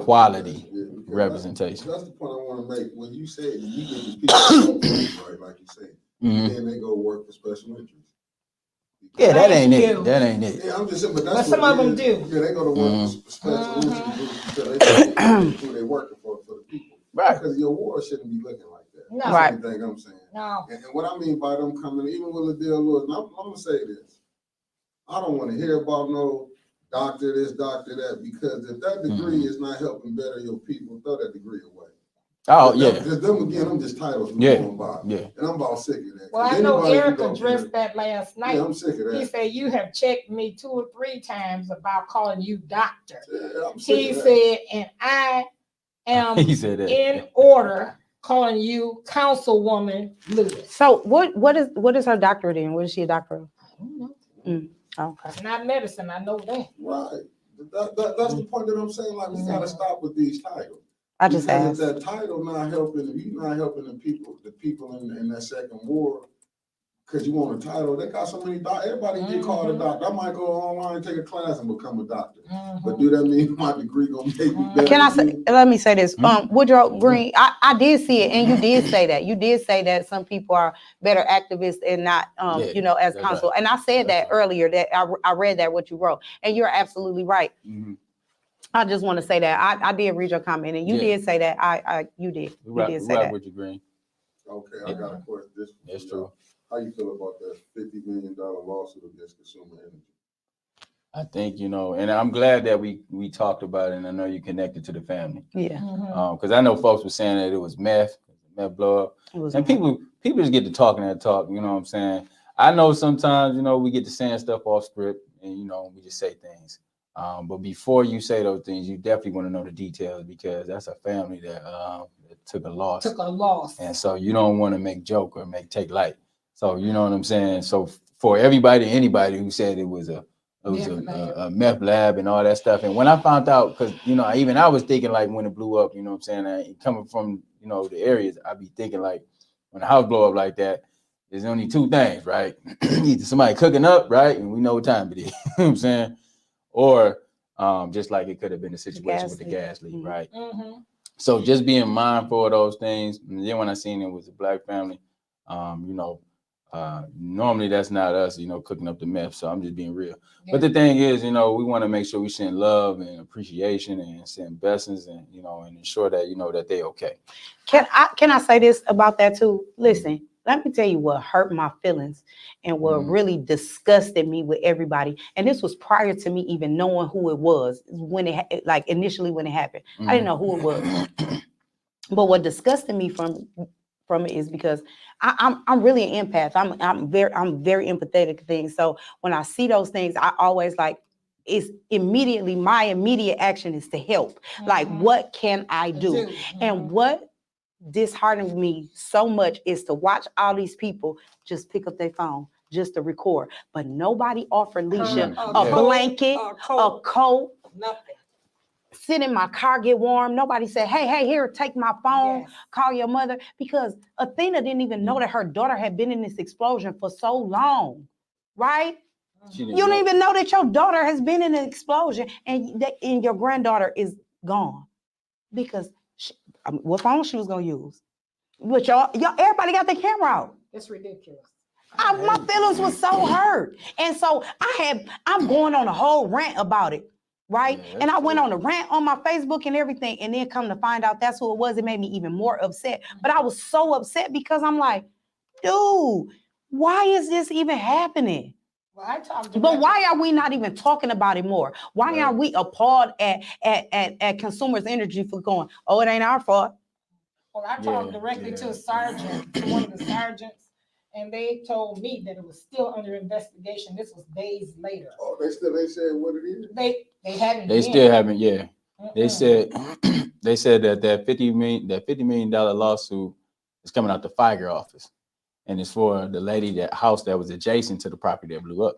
quality representation. That's the point I want to make. When you say you get these people, right, like you say, and then they go work for special interests. Yeah, that ain't it. That ain't it. Yeah, I'm just saying, but that's some of them do. Yeah, they go to work for special interests because they who they working for the people. Right. Because your ward shouldn't be looking like that. No. That's everything I'm saying. No. And what I mean by them coming, even with Liddell Lewis, and I'm gonna say this. I don't want to hear about no doctor this, doctor that, because if that degree is not helping better your people, throw that degree away. Oh, But yeah. Because them again, I'm just titles. Yeah. And I'm about sick of that. Well, I know Eric addressed that last night. Yeah, I'm sick of that. He said, you have checked me 2 or 3 times about calling you doctor. Yeah, I'm sick He of that. said, and I am He said that. in order calling you Councilwoman Lewis. So what is her doctorate in? What is she a doctor of? I don't know. Okay. Not medicine, I know that. Right. That's the point that I'm saying. Like, we gotta stop with these titles. I just Because asked. if that title not helping, if you're not helping the people in that second ward, because you want a title, they got so many doctors. Everybody get called a doctor. I might go online and take a class and become a doctor. But do that mean my degree gonna make me better? Can I say? Let me say this. Woodrow Green, Mm-hmm. I did see it, and you did say that. You did say that some people are better activists and not, as counsel. right. And I said that That's right. earlier. That I read that what you wrote, and you're absolutely right. I just want to say that I did read your comment, and you did say that. You did say that. With you, Green. Okay, I got a question. That's true. How you feel about that $50 million lawsuit against Consumer Energy? I think, and I'm glad that we talked about it, and I know you connected to the family. Yeah. Because I know folks were saying that it was meth blow up. And people just get to talking that talk, you know what I'm saying? I know sometimes, we get to saying stuff off script and, we just say things. But before you say those things, you definitely want to know the details, because that's a family that took a loss. And so you don't want to make joke or take light. So you know what I'm saying? So for anybody who said it was a meth lab and all that stuff. And when I found out, because I was thinking like when it blew up, you know what I'm saying? Coming from the areas, I'd be thinking like when a house blow up like that, there's only 2 things, right? Either somebody cooking up, right? And we know what time it is, you know what I'm saying? Or just like it could have been a situation with the gas leak, right? So just being mindful of those things. And then when I seen it was a Black family, normally that's not us, cooking up the meth. So I'm just being real. Yeah. But the thing is, we want to make sure we send love and appreciation and send blessings and, and ensure that, that they okay. Can I say this about that too? Listen, let me tell you what hurt my feelings and what really disgusted me with everybody. And this was prior to me even knowing who it was when initially when it happened. I didn't know who it was. But what disgusted me from it is because I'm really an empath. I'm very empathetic to things. So when I see those things, I always it's immediately my immediate action is to help. Like, what can I do? And what disheartened me so much is to watch all these people just pick up their phone just to record, but nobody offered Leisha a blanket, a coat, nothing. Sit in my car, get warm. Nobody said, hey, here, take my phone, call your mother, because Athena didn't even know that her daughter had been in this explosion for so long, right? You don't even know that your daughter has been in an explosion and your granddaughter is gone because what phone she was gonna use? But y'all, everybody got their camera out. It's ridiculous. My feelings was so hurt, and so I'm going on a whole rant about it. right? Yeah, And I that's went true. on a rant on my Facebook and everything, and then come to find out that's who it was. It made me even more upset. But I was so upset because I'm like, dude, why is this even happening? Well, I talked But directly. why are we not even talking about it more? Why Right. aren't we appalled at Consumers Energy for going, oh, it ain't our fault? Well, I talked Yeah, directly yeah. to a sergeant, to one of the sergeants, and they told me that it was still under investigation. This was days later. Oh, they said what it is? They hadn't. They been. still haven't. Yeah, they Mm-mm. said that $50 million lawsuit is coming out the fire office, and it's for the house that was adjacent to the property that blew up.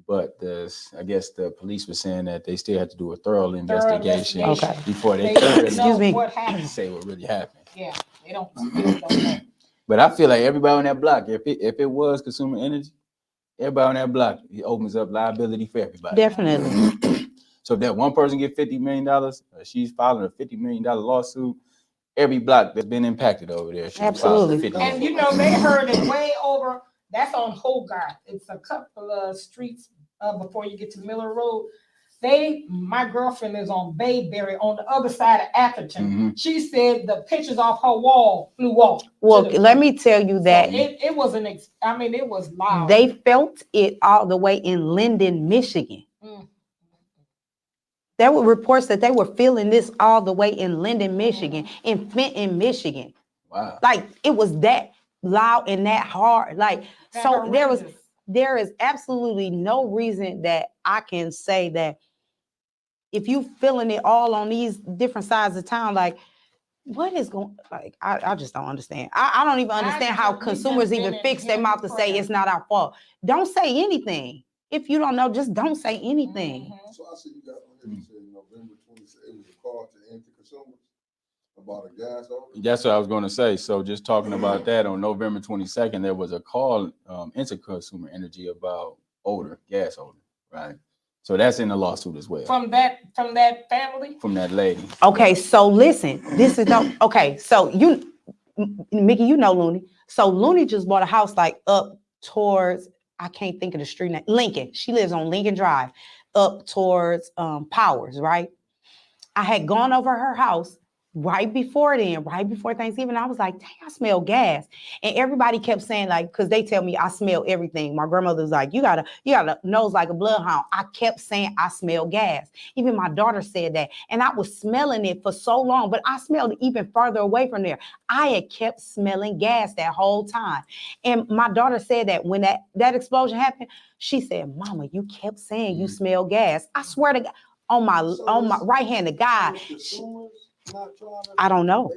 But I guess the police were saying that they still had to do a thorough investigation Okay. before they They could don't really Excuse me. know what happened. say what really happened. Yeah, they don't still don't know. But I feel like everybody on that block, if it was Consumer Energy, everybody on that block, it opens up liability for everybody. Definitely. So if that one person get $50 million, she's filing a $50 million lawsuit, every block that's been impacted over there should file a Absolutely. $50 And million. you know, they heard it way over. That's on Hogarth. It's a couple of streets before you get to Miller Road. My girlfriend is on Bayberry on the other side of Atherton. Mhm. She said the pictures off her wall flew off. Well, let me tell you that So it was it was loud. they felt it all the way in Linden, Michigan. Mm. There were reports that they were feeling this all the way in Linden, Michigan, in Flint, Michigan. Wow. Like it was that loud and that hard. Like, That so horrendous. there is absolutely no reason that I can say that if you feeling it all on these different sides of town, like what is going, like I just don't understand. I don't even understand how we just consumers been even in fix their heavy mouth to say prayer. it's not our fault. Don't say anything. If you don't know, just don't say anything. Mhm. So I see you got on here, you said November 26th, it was a call to anti-consumers about a gas odor. That's what I was going to say. So just talking about that, on November 22nd, there was a call into Consumer Energy about gas odor, right? So that's in the lawsuit as well. From that family. From that lady. Okay, so listen, this is no, okay, so Mickey, you know Looney. So Looney just bought a house like up towards, I can't think of the street name, Lincoln. She lives on Lincoln Drive, up towards Powers, right? I had gone over her house right before Thanksgiving. I was like, dang, I smell gas. And everybody kept saying, like, because they tell me I smell everything. My grandmother was like, you got a nose like a bloodhound. I kept saying I smell gas. Even my daughter said that. And I was smelling it for so long, but I smelled it even further away from there. I had kept smelling gas that whole time. And my daughter said that when that explosion happened, she said, Mama, you kept saying you smell gas. I swear to God. On my right hand to God. I don't know.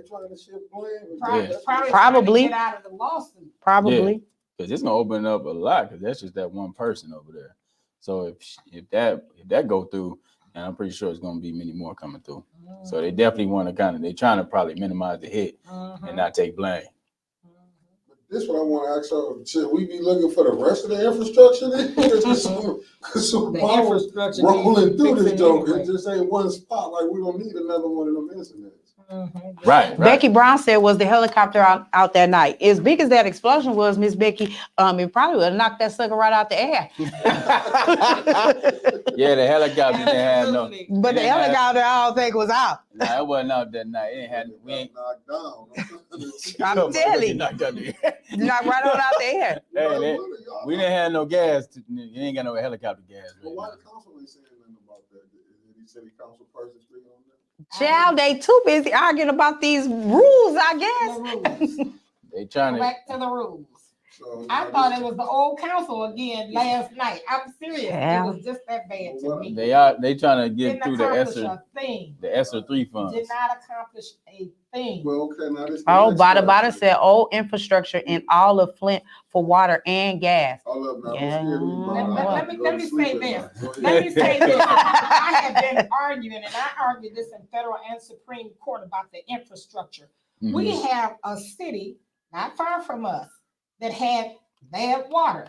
Probably. Get out of the lawsuit. Probably. Because it's gonna open up a lot. Because that's just that one person over there. So if that go through, and I'm pretty sure it's gonna be many more coming through. So they definitely want to they're trying to probably minimize the hit and not take blame. This is what I want to ask y'all. Should we be looking for the rest of the infrastructure then? Because some powers rolling through this joke. It just ain't one spot. Like we don't need another one of them incidents. Right. Becky Brown said, was the helicopter out that night? As big as that explosion was, Miss Becky, it probably would have knocked that sucker right out the air. Yeah, the helicopter didn't have no. But the helicopter, I don't think was out. Nah, it wasn't out that night. It had knocked down. I'm telling you. Knocked out the Knocked right on out the air. Hey, we didn't have no gas. You ain't got no helicopter gas. But why the council ain't saying nothing about that? Did he city council person speak on that? Child, they too busy arguing about these rules, I guess. They trying to Back to the rules. So, I thought it was the old council again last night. I'm serious. Yeah. It was just that bad to me. they trying to get Didn't through the accomplish ESSER a thing. ESSER 3 funds. Did not accomplish a thing. Well, okay, now this. Oh, Bada said old infrastructure in all of Flint for water and gas. Hold up now. Yeah. Let me say this. Let me say this. I have been arguing, and I argued this in federal and Supreme Court about the infrastructure. Mhm. We have a city not far from us that had bad water.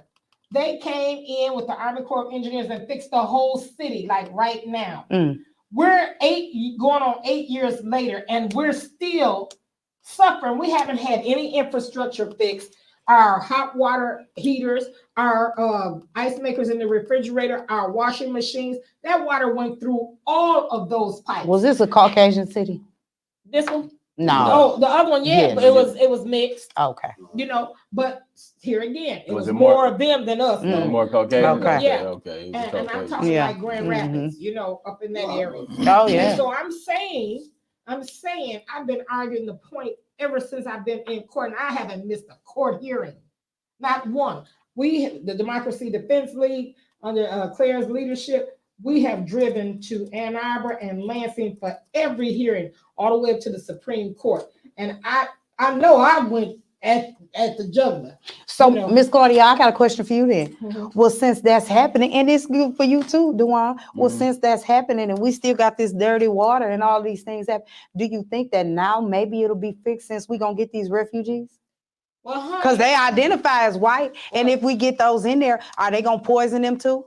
They came in with the Army Corps of Engineers and fixed the whole city, like right now. We're going on 8 years later, and we're still suffering. We haven't had any infrastructure fixed. our hot water heaters, our ice makers in the refrigerator, our washing machines. That water went through all of those pipes. Was this a Caucasian city? This one? No. Oh, the other one, yeah, Yeah. but it was mixed. Okay. You know, but here again, it was it more more- of them than us. Was it though. more Caucasian? Okay. Yeah. Okay. It was And I'm Caucasian. talking Yeah. like Grand Rapids, you know, up in that area. Oh And yeah. so I'm saying, I've been arguing the point ever since I've been in court, and I haven't missed a court hearing, not one. The Democracy Defense League under Claire's leadership, we have driven to Ann Arbor and Lansing for every hearing, all the way up to the Supreme Court. And I know I went at the jugular. So, You know. Miss Claudia, I got a question for you then. Mhm. Well, since that's happening, and it's good for you too, Dewan. Well, Mhm. since that's happening, and we still got this dirty water and all these things happen, do you think that now maybe it'll be fixed since we're gonna get these refugees? Well, Because they identify as white, and Well- if we get those in there, are they gonna poison them too?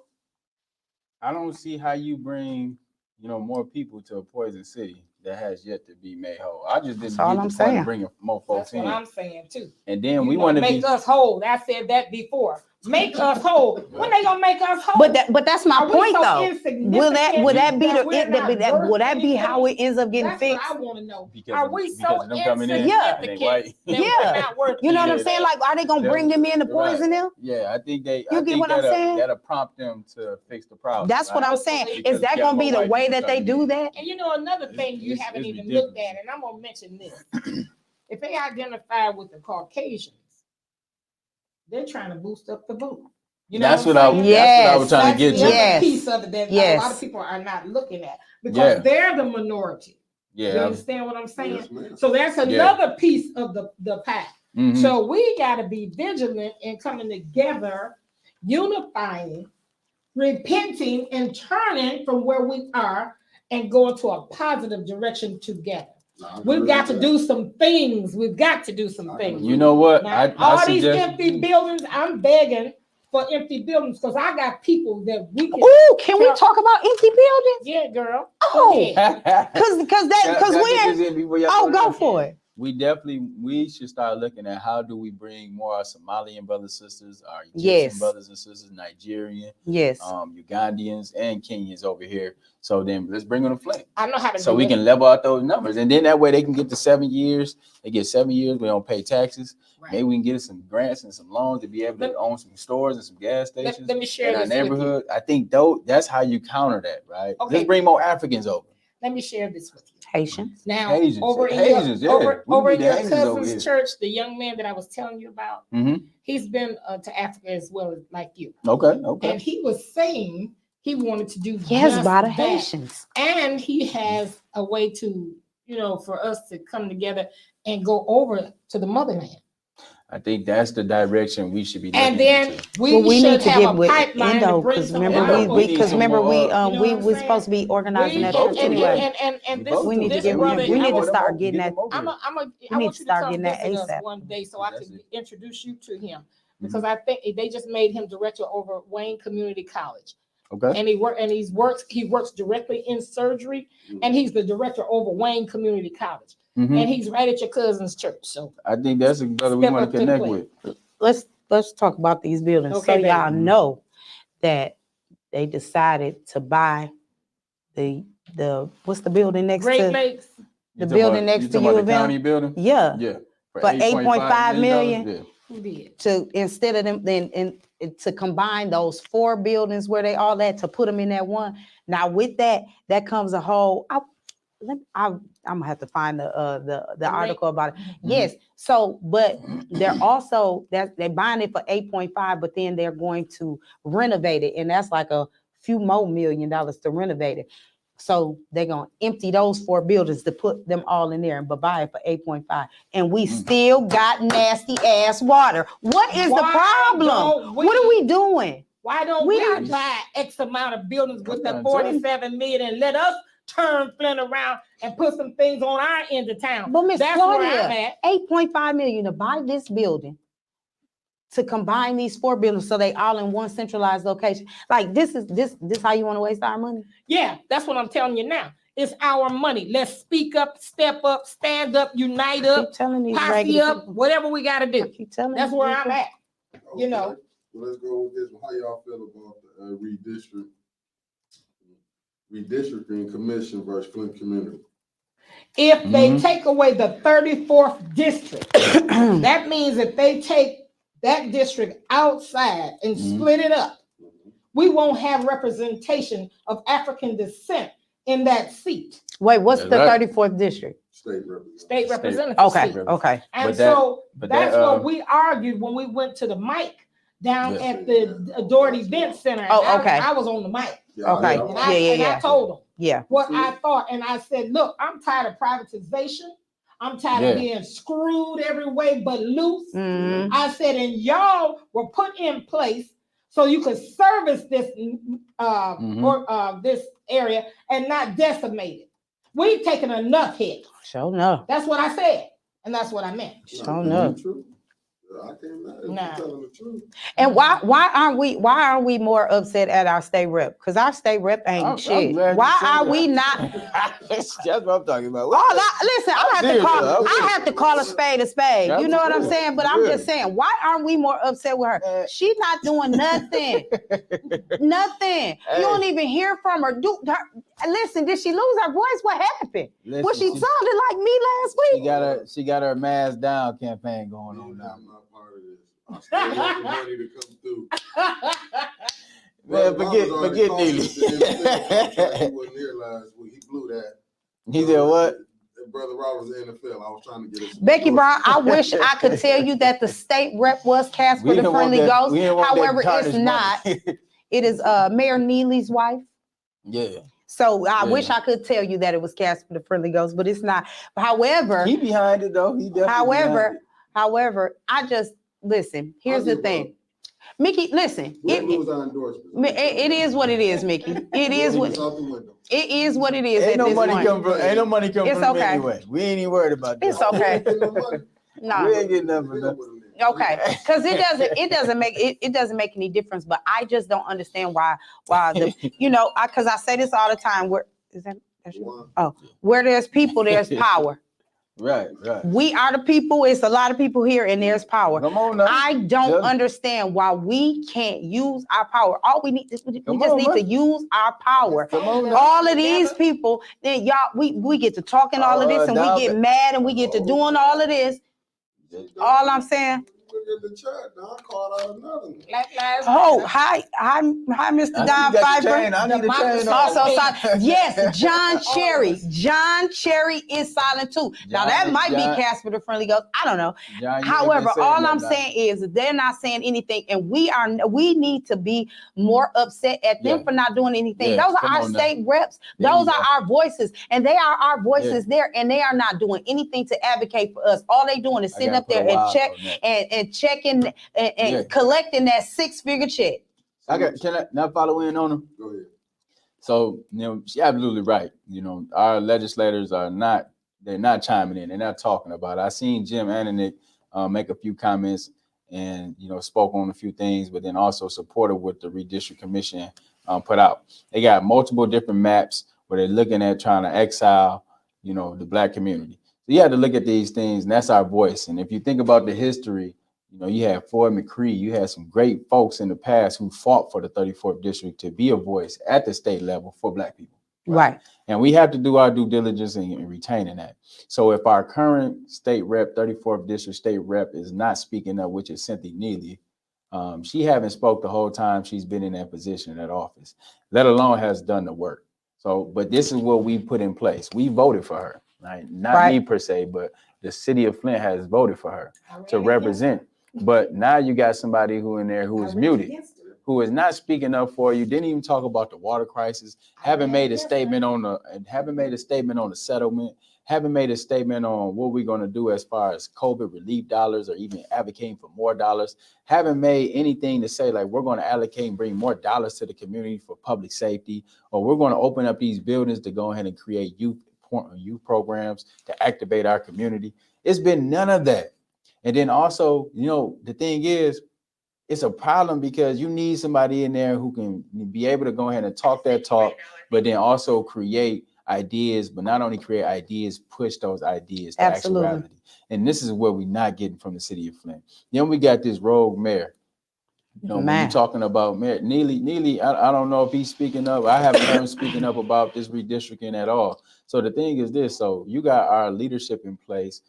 I don't see how you bring, more people to a poison city that has yet to be made whole. I just didn't That's get all the I'm point saying. of bringing more folks That's what in. I'm saying too. And then You we know, want to make be. us whole. I said that before. Make us whole. When they gonna make us whole? But that's my Are we point so though. insignificant Will that be we're the not will that worth be how it anything? ends up getting That's fixed? what I want to know. Because Are of- we because so of them coming in Yeah. and they white. insignificant that Yeah. we're not worth You know what I'm anything? saying? Like, are they gonna bring them in to Right. poison them? Yeah, I think they. You I get think what I'm saying? that'll prompt them to fix the problem. That's what right? I'm saying. Because Is that you got gonna be more the white way people that they coming do in. that? And you know another thing you It's- haven't it's even looked ridiculous. at, and I'm gonna mention this. If they identify with the Caucasians, they're trying to boost up the vote. You know That's what what I. I'm saying? That's what I was trying That's to get the to. other Yes. piece of it that a lot Yes. of people are not looking at because Yeah. they're the minority. You Yeah. understand what I'm saying? Yes, ma'am. So that's another piece of the pie. Mhm. So we got to be vigilant in coming together, unifying, repenting, and turning from where we are and going to a positive direction together. I We've agree got with to that. do some things. We've got to do some things. You know what? Now, I all these suggest. empty buildings, I'm begging for empty buildings because I got people that we can. Ooh, can we talk about empty buildings? Yeah, girl. Oh. Go ahead. Because we're go for it. We should start looking at how do we bring more our Somalian brothers sisters, our Egyptian Yes. brothers and sisters, Nigerian, Yes. Ugandans, and Kenyans over here. So then let's bring them to Flint. I know how to So do we it. can level out those numbers. And then that way they can get to 7 years. They get 7 years, we don't pay taxes. Right. Maybe we can get some grants and some loans to be able to own some stores and some gas stations Let me share in our this with you. neighborhood. I think that's how you counter that, right? Okay. Let's bring more Africans over. Let me share this with you. Haitians. Now, Haitians, over in Haitians, yeah. your, We over need in the your Haitians over cousin's here. church, the young man that I was telling you about, Mm-hmm. he's been to Africa as well as like you. Okay. And he was saying he wanted to do Yes, just by the that. Haitians. And he has a way to, for us to come together and go over to the motherland. I think that's the direction we should be looking And then into. we Well, we should need to have get a with pipeline Indo to bring because some remember Indo we need because some remember more, we you know what we I'm was saying? supposed to be organizing that vote church to anyway. And this, We need to this get brother, we need to start getting that. I We need want to you start come getting that visit us ASAP. one day so I That's can it. introduce you to him because I think they just made him director over Wayne Community College. Okay. And he works directly in surgery, and he's the director over Wayne Community College, Mhm. and he's right at your cousin's church. So I think that's a brother we Step want up to to the connect plate. with. Let's talk about these buildings. Okay, So y'all baby. know that they decided to buy the what's the building next Great to Lakes, the building next to U the of M? county building. Yeah. Yeah. For $8.5 million. Yeah. who did? To instead of them to combine those 4 buildings where they all at to put them in that one. Now with that comes a whole. I'm gonna have to find the article about it. Yes. So, but they're also they're buying it for 8.5, but then they're going to renovate it, and that's like a few more $1 million to renovate it. So they're gonna empty those 4 buildings to put them all in there and buy it for 8.5. And we still got nasty ass water. What is the Why problem? don't we- What are we doing? Why don't We we are- buy X amount of buildings with the I'm trying to tell you. 47 million and let us turn Flint around and put some things on our end of town? But Miss That's where Claudia, I'm at. 8.5 million to buy this building, to combine these 4 buildings so they all in one centralized location. Like this how you want to waste our money? Yeah, that's what I'm telling you now. It's our money. Let's speak up, step up, stand up, unite up, telling these posse regular up, people. whatever we got to do. Keep telling That's these where people. I'm at. You know. Okay, well, let's go with this. How y'all feel about the redistricting commission versus Flint community? If they take away the 34th district, that means if they take that district outside and split it up, we won't have representation of African descent in that seat. Wait, what's the 34th district? State representative Okay, seat. okay. And but that's that, what we argued when we went to the mic down at the Doherty Event Center. Oh, okay. I was on the mic. Okay. And I told them Yeah. what I thought. And I said, look, I'm tired of privatization. I'm tired of being screwed every way but loose. I said, and y'all were put in place so you could service this this area and not decimate it. We've taken enough hit. Sure enough. That's what I said, and that's what I meant. Sure enough. I can't lie. Telling the truth. And why aren't we more upset at our state rep? Because our state rep ain't shit. Why are we not? That's what I'm talking about. Listen, I have to call a spade a spade. You know what I'm saying? But I'm just saying, why aren't we more upset with her? She's not doing nothing. Nothing. You don't even hear from her. Listen, did she lose her voice? What happened? Well, she sounded like me last week. She got her mask down campaign going on now. I'm not part of this. I still want the money to come through. Man, forget Neely. He wasn't here last week. He blew that. He said what? Brother Robert's in the field. I was trying to get it. Becky Brown, I wish I could tell you that the state rep was cast for the Friendly Ghost. However, it's not. It is Mayor Neely's wife. Yeah. So I wish I could tell you that it was cast for the Friendly Ghost, but it's not. However, he behind it though. He definitely however, I just listen. Here's the thing. Mickey, listen. It is what it is, Mickey. It is what it is. Ain't no money coming from it's okay. Anyway. We ain't even worried about that. It's okay. No, we ain't getting nothing. Okay, because it doesn't make any difference. But I just don't understand why because I say this all the time. Where there's people, there's power. Right. We are the people. It's a lot of people here, and there's power. Come on now. I don't understand why we can't use our power. All we need is we just need to use our power. All of these people, then y'all, we get to talking all of this, and we get mad, and we get to doing all of this. All I'm saying. In the chat, now I called out another one. Hi, Mr. Don Fiber. Also, yes, John Cherry. John Cherry is silent too. Now that might be cast for the Friendly Ghost. I don't know. However, all I'm saying is they're not saying anything, and we need to be more upset at them for not doing anything. Those are our state reps. Those are our voices, and they are our voices there, and they are not doing anything to advocate for us. All they doing is sitting up there and check and checking and collecting that 6-figure check. Can I not follow in on them? Go ahead. So, she's absolutely right. Our legislators they're not chiming in. They're not talking about it. I seen Jim Ananick make a few comments and, spoke on a few things, but then also supported what the Redistrict Commission put out. They got multiple different maps where they're looking at trying to exile, the Black community. So you have to look at these things, and that's our voice. And if you think about the history, you had Floyd McCree, you had some great folks in the past who fought for the 34th district to be a voice at the state level for Black people. Right. And we have to do our due diligence in retaining that. So if our current state rep, 34th district state rep is not speaking up, which is Cynthia Neely, she haven't spoke the whole time she's been in that position, in that office, let alone has done the work. So, but this is what we put in place. We voted for her, right? Not me per se, but the city of Flint has voted for her to represent. But now you got somebody who in there who is muted, who is not speaking up for you, didn't even talk about the water crisis, haven't made a statement on the settlement, haven't made a statement on what we're going to do as far as COVID relief dollars or even advocating for more dollars, haven't made anything to say like we're going to allocate and bring more dollars to the community for public safety, or we're going to open up these buildings to go ahead and create youth programs to activate our community. It's been none of that. And then also, the thing is, it's a problem because you need somebody in there who can be able to go ahead and talk that talk, but then also create ideas, but not only create ideas, push those ideas to Absolutely. actuality. And this is what we're not getting from the city of Flint. Then we got this rogue mayor. You know, when Man. you're talking about Mayor Neely, I don't know if he's speaking up. I haven't heard him speaking up about this redistricting at all. So the thing is this, so you got our leadership in place.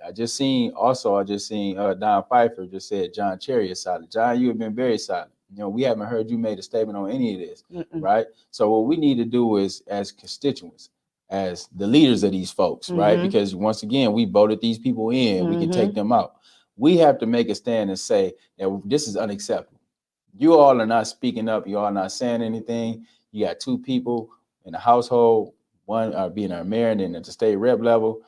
I just seen Don Pfeiffer just said John Cherry is silent. John, you have been very silent. You know, we haven't heard you made a statement on any of this, right? So what we need to do is, as constituents, as the leaders of these folks, right? Because once again, we voted these people in, we can take them out. We have to make a stand and say that this is unacceptable. You all are not speaking up. You all are not saying anything. You got two people in the household, one being our mayor and then at the state rep level,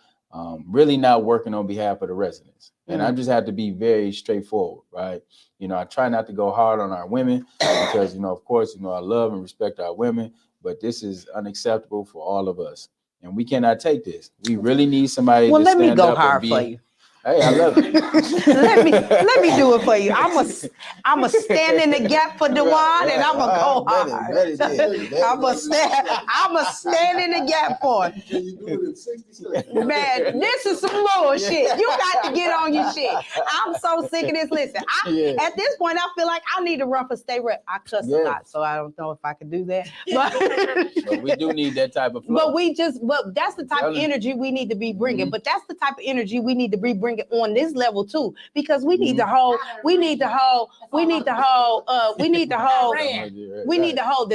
really not working on behalf of the residents. And I just have to be very straightforward, right? You know, I try not to go hard on our women because, you know, of course, you know, I love and respect our women, but this is unacceptable for all of us. And we cannot take this. We really need somebody Well, to let me stand go up hard and for be. you. Hey, I love it. let me do it for you. I'm a stand in the gap for Dewan, and I'm gonna go hard. I'm a stand in the gap for it. Can you do it in 60 seconds? Man, this is some bullshit. You got to get on your shit. I'm so sick of this. Listen, at this point, I feel like I need to run for state rep. I cuss a lot, so I don't know if I can do that. But we do need that type of flow. But that's the type of energy we need to be bringing. But that's the type of energy we need to be bringing on this level too, because we need to hold the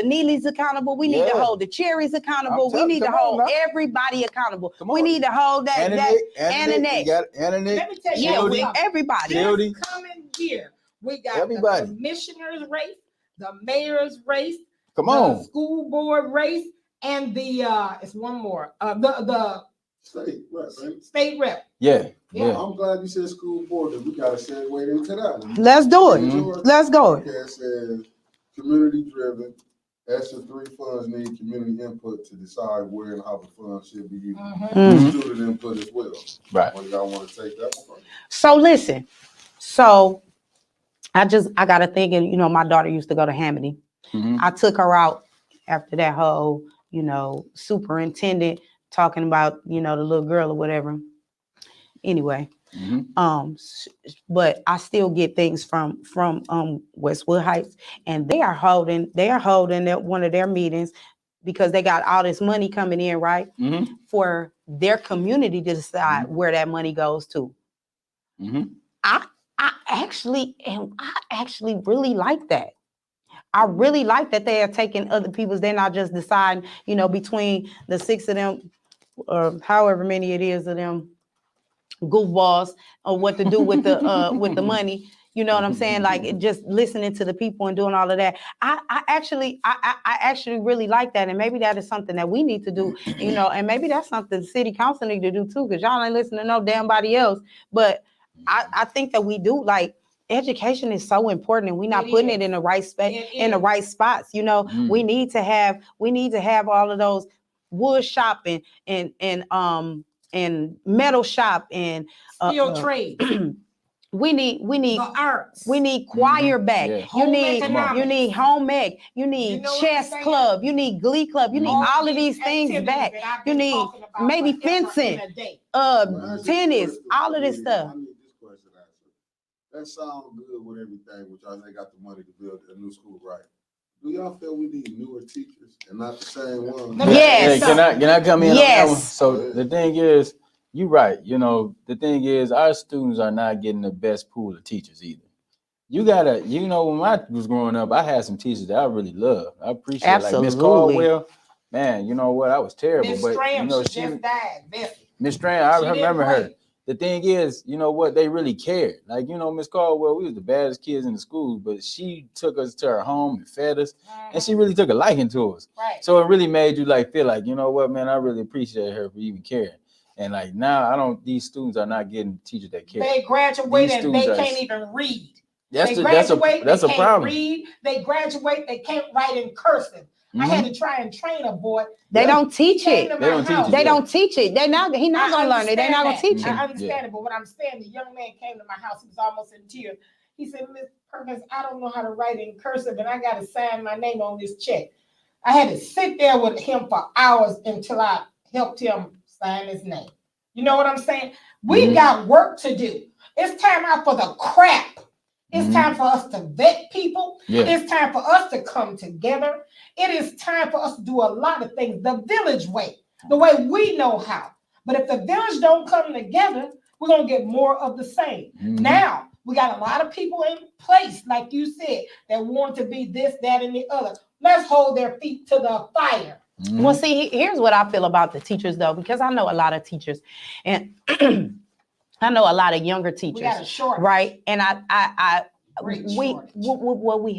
Neelys accountable. We need to hold the Cherries accountable. We need to hold everybody accountable. We need to hold that Anna. Let me tell you, everybody. This coming year, we got the commissioner's race, the mayor's race, the school board race, and the it's one more. The state rep. Yeah. I'm glad you said school board, because we got to segue into that one. Let's do it. Let's go. It says community driven. ESSER 3 funds need community input to decide where and how the funds should be used. Student input as well. Right. Well, y'all want to take that one? So listen. So I got to thinking, you know, my daughter used to go to Hamilton. I took her out after that whole, you know, superintendent talking about, you know, the little girl or whatever. Anyway, but I still get things from Westwood Heights, and they are holding one of their meetings because they got all this money coming in, right? For their community to decide where that money goes to. I actually really like that. I really like that they are taking other people's. They're not just deciding, you know, between the 6 of them or however many it is of them goofballs or what to do with the money. You know what I'm saying? Like just listening to the people and doing all of that. I actually really like that, and maybe that is something that we need to do. You know, and maybe that's something the city council need to do too, because y'all ain't listening to no damn body else. But I think that we do. Like education is so important, and we're not putting it in the right right spots. You know, we need to have all of those wood shopping and metal shop and steel trade. We need the arts. We need choir back. Yeah. You need home ec. You need chess club. You need glee club. You need all of these things back. You need maybe fencing, tennis, all of this stuff. I need this question answered. That sounds good with everything, which I think got the money to build a new school, right? Do y'all feel we need newer teachers and not the same ones? Yes. Can I come in? Yes. On that one? So the thing is, you're right. You know, the thing is, our students are not getting the best pool of teachers either. You gotta, you know, when I was growing up, I had some teachers that I really loved. I appreciate, like Miss Caldwell. Man, you know what? I was terrible, Miss but Stram, you know, she just died. Miss Stram, I remember her. The thing is, you know what? They really cared. Like, you know, Miss Caldwell, we was the baddest kids in the school, but she took us to her home and fed us, and she really took a liking to us. Right. So it really made you like feel like, you know what, man, I really appreciate her for even caring. And like now, these students are not getting teachers that care. They graduate and they can't even read. That's a problem. Read. They graduate, they can't write in cursive. I had to try and train a boy. They don't teach it. They don't teach it. He's not gonna learn it. They're not gonna teach it. I understand it, but what I'm saying, the young man came to my house. He was almost in tears. He said, "Miss Perkins, I don't know how to write in cursive, and I got to sign my name on this check." I had to sit there with him for hours until I helped him sign his name. You know what I'm saying? We got work to do. It's time out for the crap. It's time for us to vet people. Yeah. It's time for us to come together. It is time for us to do a lot of things the village way, the way we know how. But if the village don't come together, we're going to get more of the same. Now, we got a lot of people in place, like you said, that want to be this, that, and the other. Let's hold their feet to the fire. Well, see, here's what I feel about the teachers, though, because I know a lot of teachers, and I know a lot of younger teachers, We got a shortage. right? And Great we shortage.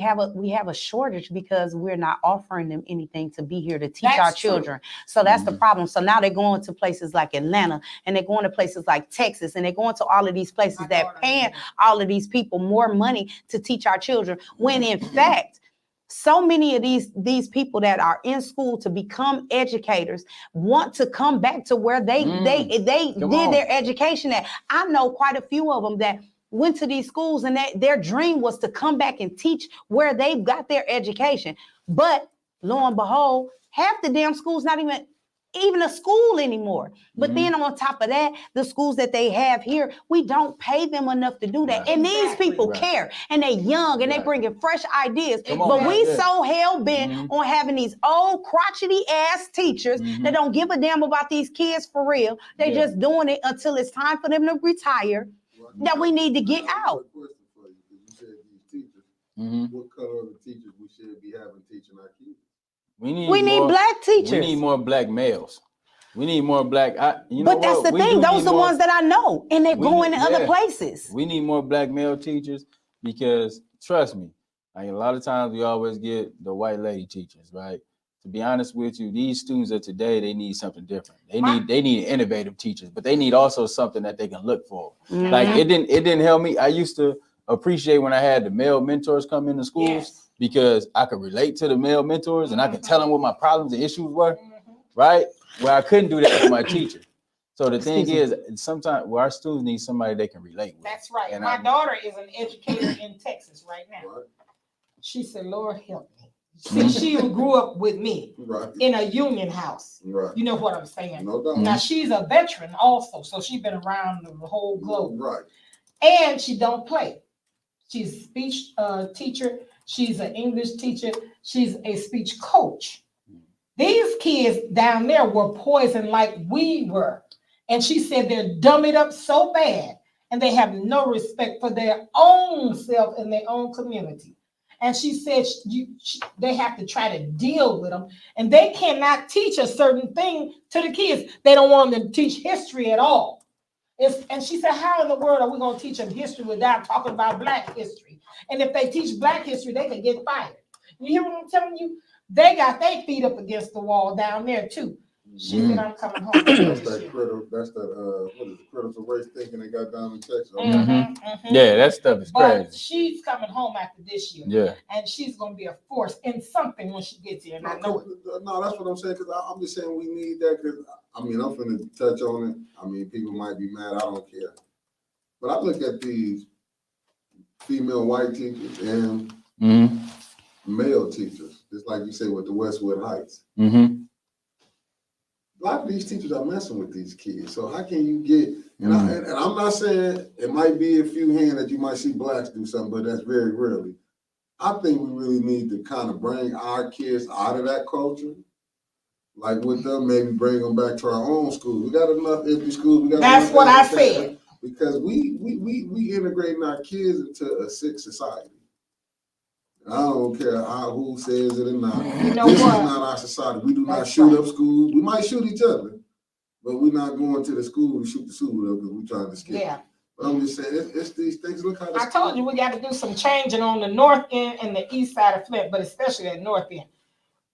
have a shortage because we're not offering them anything to be here to teach That's our true. children. So that's the problem. So now they're going to places like Atlanta, and they're going to places like Texas, and they're going to all of these places My that daughter paying did. all of these people more money to teach our children, when in fact, so many of these people that are in school to become educators want to come back to where they did their education at. I know quite a few of them that went to these schools, and that their dream was to come back and teach where they got their education. But lo and behold, half the damn schools not even a school anymore. But then on top of that, the schools that they have here, we don't pay them enough to do that. Right. And these Exactly. people care, and they young, and they bringing fresh ideas. But we so hell bent on having these old crotchety ass teachers that don't give a damn about these kids for real. They just doing it until it's time for them to retire. That we need to get out. You said these teachers. What color of the teachers we should be having teaching our kids? We need black teachers. We need more black males. We need more black. But that's the thing. Those are the ones that I know, and they're going to other places. We need more black male teachers because, trust me, like a lot of times we always get the white lady teachers, right? To be honest with you, these students of today, they need something different. They need innovative teachers, but they need also something that they can look for. Like it didn't help me. I used to appreciate when I had the male mentors come into schools because I could relate to the male mentors and I could tell them what my problems and issues were, right? Where I couldn't do that with my teacher. So the thing is, sometimes our students need somebody they can relate with. That's right. And My daughter is an educator in Texas right now. Right. She said, Lord help me. See, she grew up with me in a union house. Right. You know what I'm saying? No doubt. Now she's a veteran also, so she's been around the whole globe. Right. And she don't play. She's a speech teacher. She's an English teacher. She's a speech coach. These kids down there were poisoned like we were. And she said they're dummied up so bad, and they have no respect for their own self and their own community. And she said they have to try to deal with them, and they cannot teach a certain thing to the kids. They don't want them to teach history at all. And she said, how in the world are we going to teach them history without talking about Black history? And if they teach Black history, they can get fired. You hear what I'm telling you? They got their feet up against the wall down there too. She said, I'm coming home. That's that what is it, critical race thinking they got down in Texas. Yeah, that stuff is crazy. But she's coming home after this year. Yeah. And she's going to be a force in something when she gets here. And I know it. No, that's what I'm saying, because I'm just saying we need that, because, I mean, I'm finna touch on it. I mean, people might be mad. I don't care. But I look at these female white teachers and male teachers, just like you say with the Westwood Heights. A lot of these teachers are messing with these kids. So how can you get, and I'm not saying it might be a few hands that you might see Blacks do something, but that's very rarely. I think we really need to kind of bring our kids out of that culture. Like with them, maybe bring them back to our own schools. We got enough empty schools. That's what I said. Because we integrating our kids into a sick society. I don't care who says it or not. You know this what? is not our society. We do not That's shoot right. up schools. We might shoot each other, but we're not going to the school to shoot the school up because we're trying to skip. Yeah. But I'm just saying, it's these things. Look how I told you we got to do some changing on the north end and the east side of Flint, but especially that north end.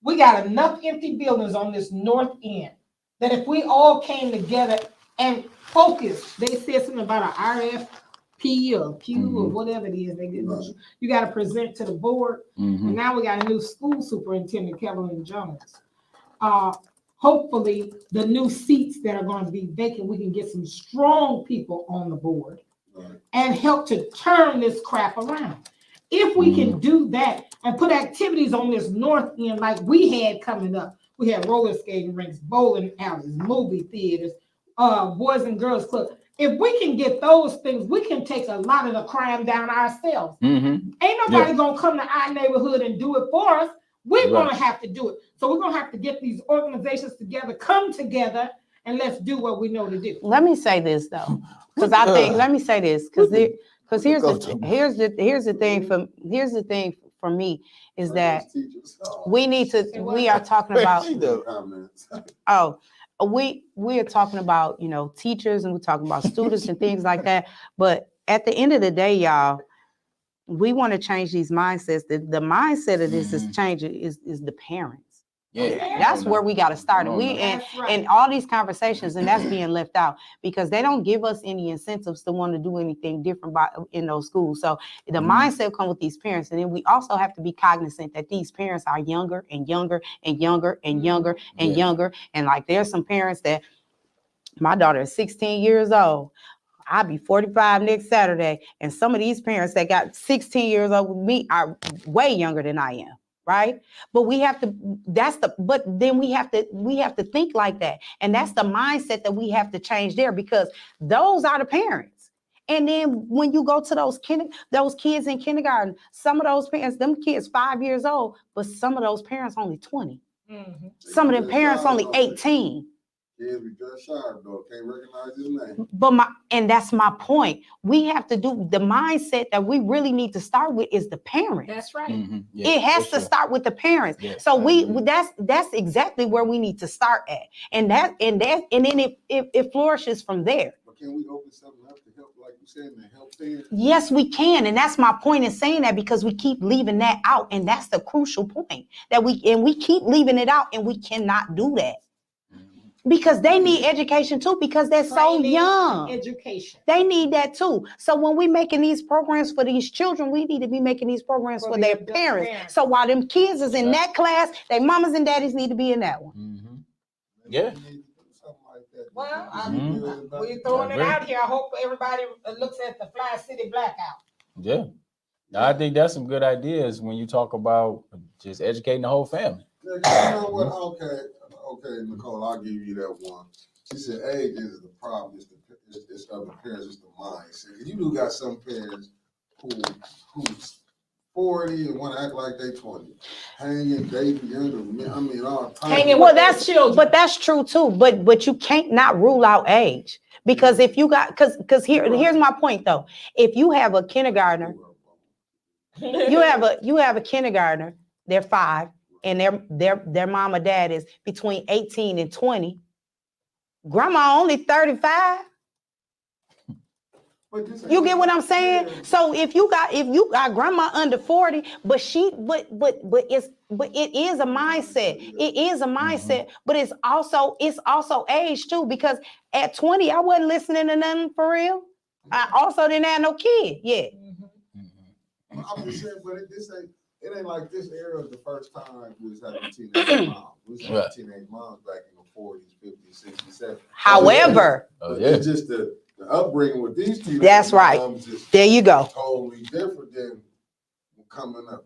We got enough empty buildings on this north end that if we all came together and focused, they said something about an RFP or Q or whatever it is. You got to present to the board. And now we got a new school superintendent, Kevin Jones. Hopefully, the new seats that are going to be vacant, we can get some strong people on the board and help to turn this crap around. If we can do that and put activities on this north end like we had coming up, we had roller skating rinks, bowling alleys, movie theaters, boys and girls club. If we can get those things, we can take a lot of the crime down ourselves. Ain't nobody gonna come to our neighborhood and do it for us. We're gonna have to do it. So we're gonna have to get these organizations together, come together, and let's do what we know to do. Let me say this though, because I think. Let me say this because here's the thing for me is that we are talking about. We are talking about, teachers, and we're talking about students and things like that. But at the end of the day, y'all, we want to change these mindsets. The mindset of this is changing is the parents. Yeah, That's where we got to start. And all these conversations, and that's being left out because they don't give us any incentives to want to do anything different in those schools. So the mindset comes with these parents, and then we also have to be cognizant that these parents are younger and younger and younger and younger and younger. And like there's some parents that my daughter is 16 years old. I'll be 45 next Saturday, and some of these parents that got 16 years old with me are way younger than I am. Right. But we have to we have to think like that. And that's the mindset that we have to change there because those are the parents. And then when you go to those kids in kindergarten, some of those parents, them kids 5 years old, but some of those parents only 20. Some of them parents only 18. Kids be just sharp though, can't recognize his name. And that's my point. We have to do the mindset that we really need to start with is the parents. That's right. It has to start with the parents. Yes, so that's exactly where we need to start at. And then it flourishes from there. But can we open something up to help, like you said, to help parents? Yes, we can. And that's my point in saying that because we keep leaving that out. And that's the crucial point that we keep leaving it out and we cannot do that. Because they need education too, because they're so young. Education. They need that too. So when we're making these programs for these children, we need to be making these programs for their parents. So while them kids is in that class, their mamas and daddies need to be in that one. Yeah. Well, we're throwing it out here. I hope everybody looks at the Fli-City blackout. Yeah. I think that's some good ideas when you talk about just educating the whole family. Yeah, you know what? Okay, Nicole, I'll give you that one. She said age is the problem. It's other parents, it's the mindset. You do got some parents who's 40 and want to act like they 20. Hanging, dating younger. I mean, all time. Well, that's children. But that's true too. But you can't not rule out age. Because if you got because here's my point though. If you have a kindergartner, you have a kindergartner, they're 5. And their mom or dad is between 18 and 20. Grandma only 35. You get what I'm saying? So if you got grandma under 40, but it is a mindset. It is a mindset, but it's also age too, because at 20, I wasn't listening to nothing for real. I also didn't have no kid yet. I'm just saying, but it ain't like this era is the first time we was having teenage moms. We was having teenage moms back in the 40s, 50s, 60s, 70s. However, it's just the upbringing with these teenage that's right. There you go. Totally different than coming up.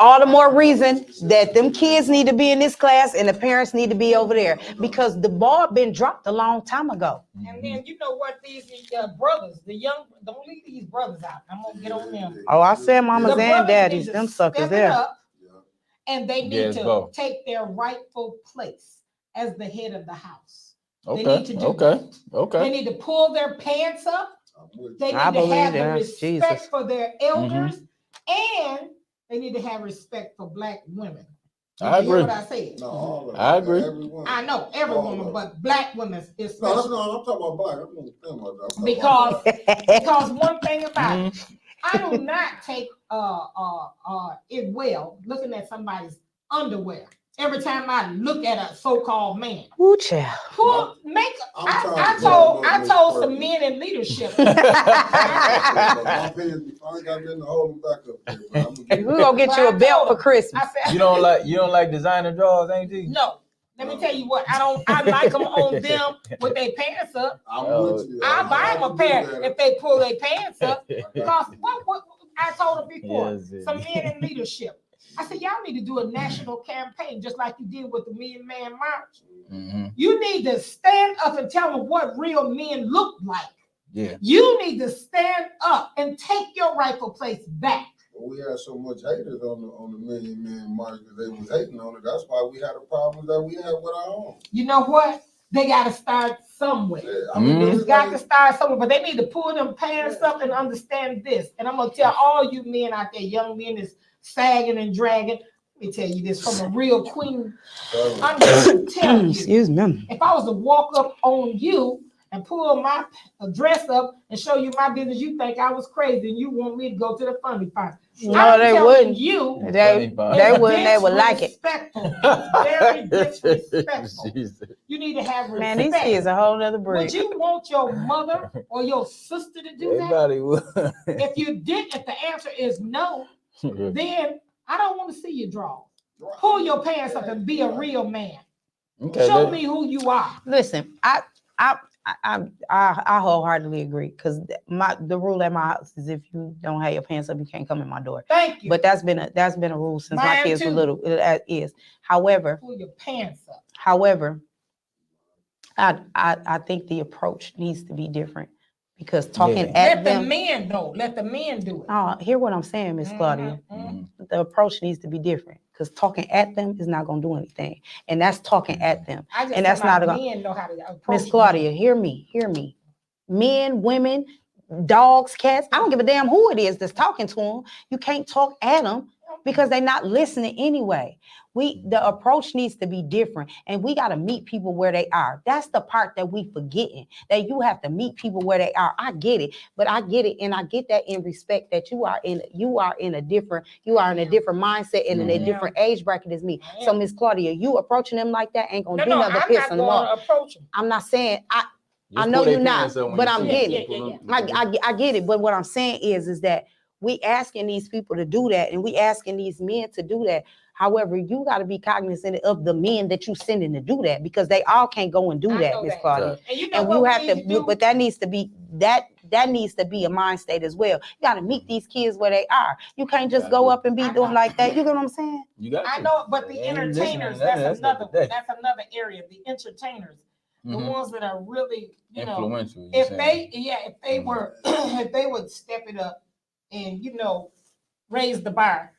All the more reason that them kids need to be in this class and the parents need to be over there because the ball been dropped a long time ago. And then you know what, these brothers, the young, don't leave these brothers out. I'm gonna get on them. Oh, I said mamas and daddies, them suckers there. And they need to take their rightful place as the head of the house. Okay. They need to do Okay. They need to pull their pants up. They need to have the respect for their elders, and they need to have respect for Black women. I agree. What I said? No, I agree. I know every woman, but Black women is no, I'm talking about Black. I'm not talking about because one thing about it, I do not take it well looking at somebody's underwear. Every time I look at a so-called man, ooh, child. I told some men in leadership. We're gonna get you a belt for Christmas. You don't like designer drawers, ain't you? No. Let me tell you what, I like them on them with their pants up. I'll buy them a pair if they pull their pants up. Because what I told them before, Yes, some men in leadership. I said, y'all need to do a national campaign, just like you did with the Million Man March. Mm-hmm. You need to stand up and tell them what real men look like. Yeah. You need to stand up and take your rightful place back. Well, we had so much haters on the Million Man March because they was hating on it. That's why we had the problems that we had with our own. You know what? They got to start somewhere. Yeah, I mean, It's got to start somewhere, but they need to pull them pants up and understand this. And I'm going to tell all you men out there, young men that's sagging and dragging, let me tell you this from a real queen. I'm just telling you. Excuse me. If I was to walk up on you and pull my dress up and show you my business, you think I was crazy and you want me to go to the funny part. No, they wouldn't. You, They wouldn't. They would like it. Very disrespectful. You need to have respect. Man, these kids a whole other breed. Would you want your mother or your sister to do Everybody that? would. If you didn't, if the answer is no, then I don't want to see you draw. Pull your pants up and be a real man. Okay, Show me who you are. Listen, I wholeheartedly agree because the rule at my house is if you don't have your pants up, you can't come in my door. Thank you. But that's been a rule since my kids were little. It is. However, pull your pants up. However, I think the approach needs to be different because talking at them. Let the men do it. Hear what I'm saying, Miss Claudia. The approach needs to be different because talking at them is not going to do anything, and that's talking at them, and that's not going. Men know how to approach. Miss Claudia, hear me. Men, women, dogs, cats. I don't give a damn who it is that's talking to them. You can't talk at them because they're not listening anyway. The approach needs to be different, and we got to meet people where they are. That's the part that we forgetting, that you have to meet people where they are. I get it, but I get it, and I get that in respect that you are in a different mindset and in a different age bracket as me. So Miss Claudia, you approaching them like that ain't gonna do nothing but piss them off. I'm not saying I know you're not, but I'm getting it. I get it, but what I'm saying is that we asking these people to do that, and we asking these men to do that. However, you got to be cognizant of the men that you sending to do that because they all can't go and do that, Miss Claudia. And you have to, but that needs to be that needs to be a mind state as well. You got to meet these kids where they are. You can't just go up and be doing like that. You know what I'm saying? I know, but the entertainers, that's another area. The entertainers, the ones that are really, influential. If they would step it up and raise the bar.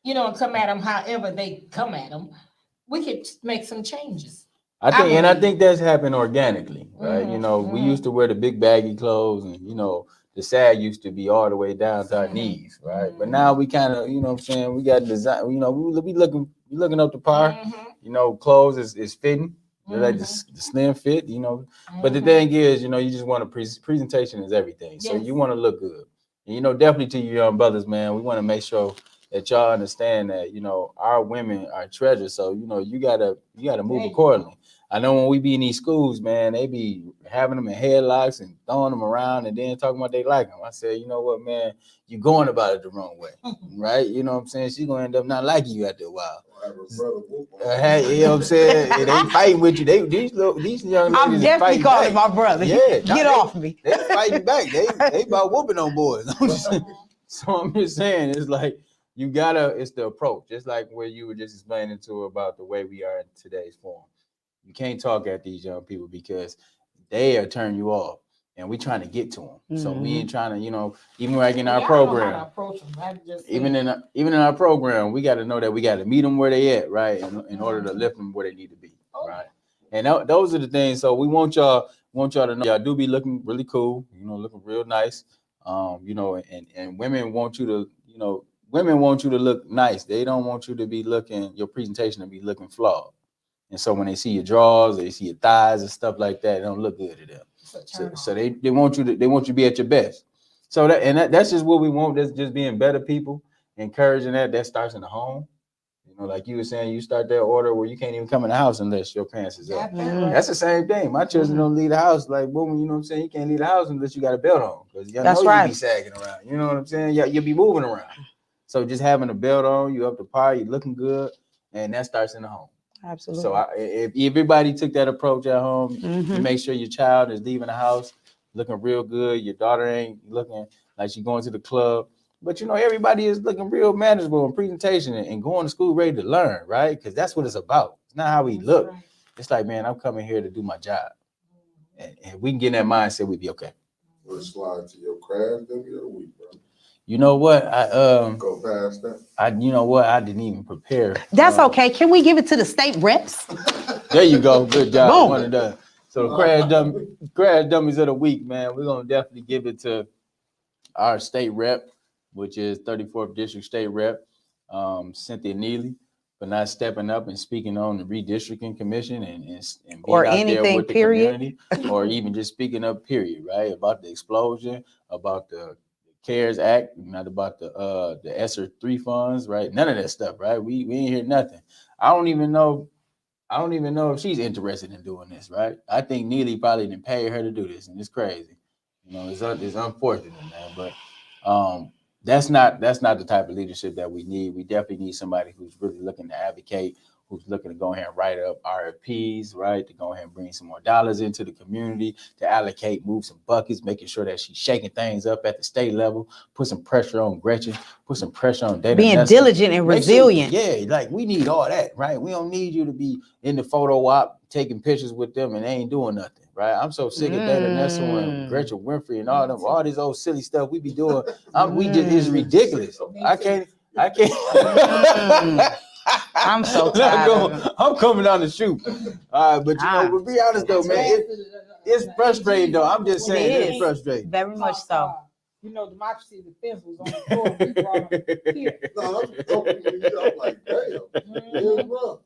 And come at them however they come at them, we could make some changes. I think that's happened organically, right? We used to wear the big baggy clothes, and the sag used to be all the way down to our knees, right? But now we kind of, what I'm saying, we got design. We looking up the par. Clothes is fitting. They're like the slim fit, But the thing is, you just want presentation is everything. So you want to look good. And, definitely to you young brothers, man, we want to make sure that y'all understand that, our women are treasures. So, you gotta move accordingly. I know when we be in these schools, man, they be having them in headlocks and throwing them around and then talking about they like them. I said, you know what, man, you going about it the wrong way, right? You know what I'm saying? She's gonna end up not liking you after a while. Hey, you know what I'm saying? They fighting with you. These young ladies. I'm definitely calling my brother. Yeah, get off me. They fighting back. They about whooping on boys. So I'm just saying, it's like it's the approach. Just like where you were just explaining to her about the way we are in today's form. You can't talk at these young people because they'll turn you off. And we trying to get to them. So we ain't trying to, even like in our program, even in our program, we got to know that we got to meet them where they at, right? In order to lift them where they need to be, right? And those are the things. So we want y'all to know y'all do be looking really cool, looking real nice, and women want you to, women want you to look nice. They don't want you to be your presentation to be looking flawed. And so when they see your drawers, they see your thighs and stuff like that, it don't look good to them. So they want you to be at your best. So that's just what we want. That's just being better people, encouraging that starts in the home. Like you were saying, you start that order where you can't even come in the house unless your pants is up. That's the same thing. My children don't leave the house like woman. You know what I'm saying? You can't leave the house unless you got a belt on because you be sagging around. You know what I'm saying? You'll be moving around. So just having a belt on, you up to par, you looking good, and that starts in the home. Absolutely. So if everybody took that approach at home, you make sure your child is leaving the house looking real good. Your daughter ain't looking like she's going to the club. But you know, everybody is looking real manageable in presentation and going to school ready to learn, right? Because that's what it's about. It's not how we look. Right. It's like, man, I'm coming here to do my job. And we can get in that mindset, we'd be okay. We'll slide to your craft every other week, bro. You know what? Go past that. You know what? I didn't even prepare. That's okay. Can we give it to the state reps? There you go. Good job. Boom. One and done. So the crash dummies of the week, man. We're gonna definitely give it to our state rep, which is 34th District State Rep, Cynthia Neely, for not stepping up and speaking on the redistricting commission and being or out anything, there with the period. community, or even just speaking up, period, right? About the explosion, about the CARES Act, not about the ESSER 3 funds, right? None of that stuff, right? We ain't hear nothing. I don't even know if she's interested in doing this, right? I think Neely probably didn't pay her to do this, and it's crazy. You know, it's unfortunate, man. But that's not the type of leadership that we need. We definitely need somebody who's really looking to advocate, who's looking to go ahead and write up RFPs, right? To go ahead and bring some more dollars into the community, to allocate, move some buckets, making sure that she's shaking things up at the state level, put some pressure on Gretchen, put some pressure on Dana. Being diligent and resilient. Yeah, like we need all that, right? We don't need you to be in the photo op taking pictures with them and they ain't doing nothing, right? I'm so sick of Dana Nessa and Gretchen Winfrey and all this old silly stuff we be doing. It's ridiculous. I can't. I'm so tired. I'm coming down the chute. All right, but you know, but be honest though, man, it's frustrating though. I'm just saying it's frustrating. Very much so. You know, Democracy Defense was on the floor. We brought them here. No, I'm like, damn, it's rough.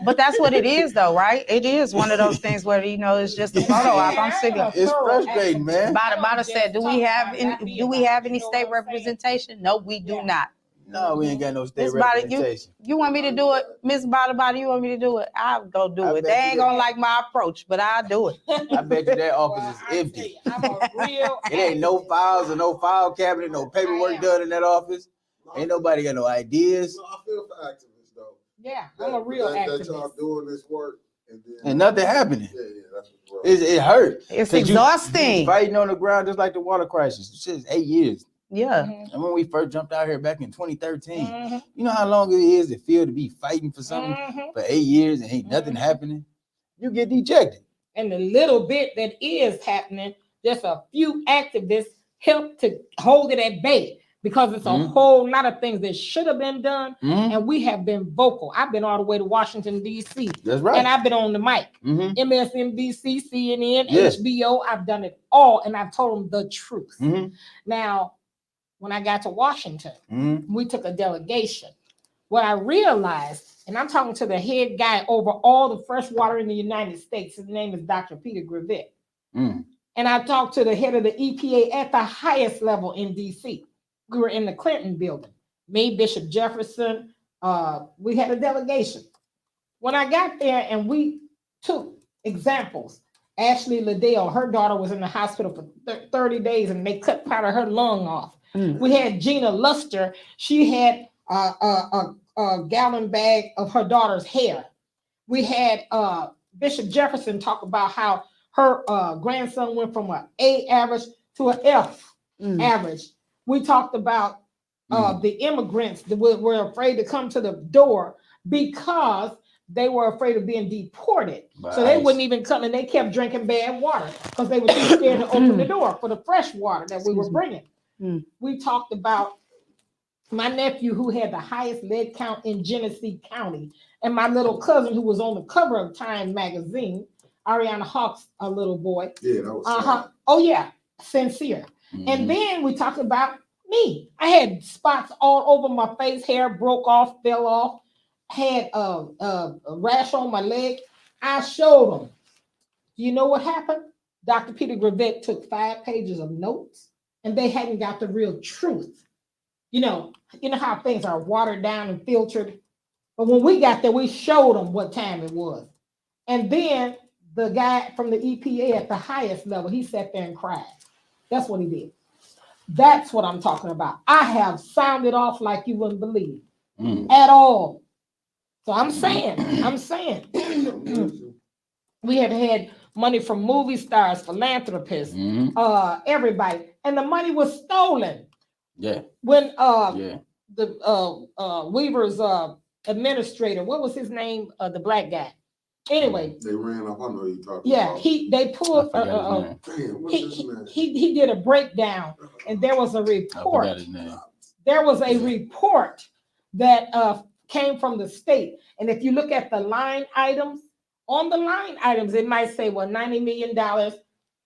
But that's what it is, though, right? It is one of those things where, you know, it's just a photo op. I'm sick of it. It's frustrating, man. Bada said, do we have any state representation? No, we do not. No, we ain't got no state representation. You want me to do it, Miss Bada? You want me to do it? I'll go do it. They ain't gonna like my approach, but I'll do it. I bet you that office is empty. I'm a real It ain't no files or no file cabinet, no paperwork done in that office. Ain't nobody got no ideas. No, I feel for activists though. Yeah, I'm a real activist. That y'all doing this work and nothing happening. Yeah, that's what's wrong. It hurt. It's exhausting. You fighting on the ground just like the water crisis. It's just 8 years. Yeah. And when we first jumped out here back in 2013, you know how long it is to feel to be fighting for something for 8 years and ain't nothing happening? You get dejected. And the little bit that is happening, just a few activists help to hold it at bay because it's a whole lot of things that should have been done. And we have been vocal. I've been all the way to Washington, D.C. That's right. And I've been on the mic. MSNBC, CNN, HBO. I've done it all. And I've told them the truth. Now, when I got to Washington, we took a delegation. What I realized, and I'm talking to the head guy over all the fresh water in the United States. His name is Dr. Peter Grivet. And I talked to the head of the EPA at the highest level in DC. We were in the Clinton building. Me, Bishop Jefferson, we had a delegation. When I got there and we took examples, Ashley Liddell, her daughter was in the hospital for 30 days and they cut part of her lung off. We had Gina Luster. She had a gallon bag of her daughter's hair. We had Bishop Jefferson talk about how her grandson went from an A average to an F average. We talked about the immigrants that were afraid to come to the door because they were afraid of being deported. So they wouldn't even come, and they kept drinking bad water because they were too scared to open the door for the fresh water that we were bringing. We talked about my nephew who had the highest lead count in Genesee County, and my little cousin who was on the cover of Time magazine, Ariana Hawk's a little boy. Yeah, that was Oh yeah, sincere. And then we talked about me. I had spots all over my face, hair broke off, fell off, had a rash on my leg. I showed them. You know what happened? Dr. Peter Grivet took 5 pages of notes, and they hadn't got the real truth. You know how things are watered down and filtered. But when we got there, we showed them what time it was. And then the guy from the EPA at the highest level, he sat there and cried. That's what he did. That's what I'm talking about. I have sounded off like you wouldn't believe at all. So I'm saying, we have had money from movie stars, philanthropists, everybody, and the money was stolen. Yeah. When Yeah. the Weaver's administrator, what was his name? The black guy. Anyway, They ran off. I know you talking yeah, about. they pulled. Damn, what's his name? He did a breakdown, and there was a report. I forgot his name. There was a report that came from the state, and if you look at the line items, on the line items, it might say, well, $90 million,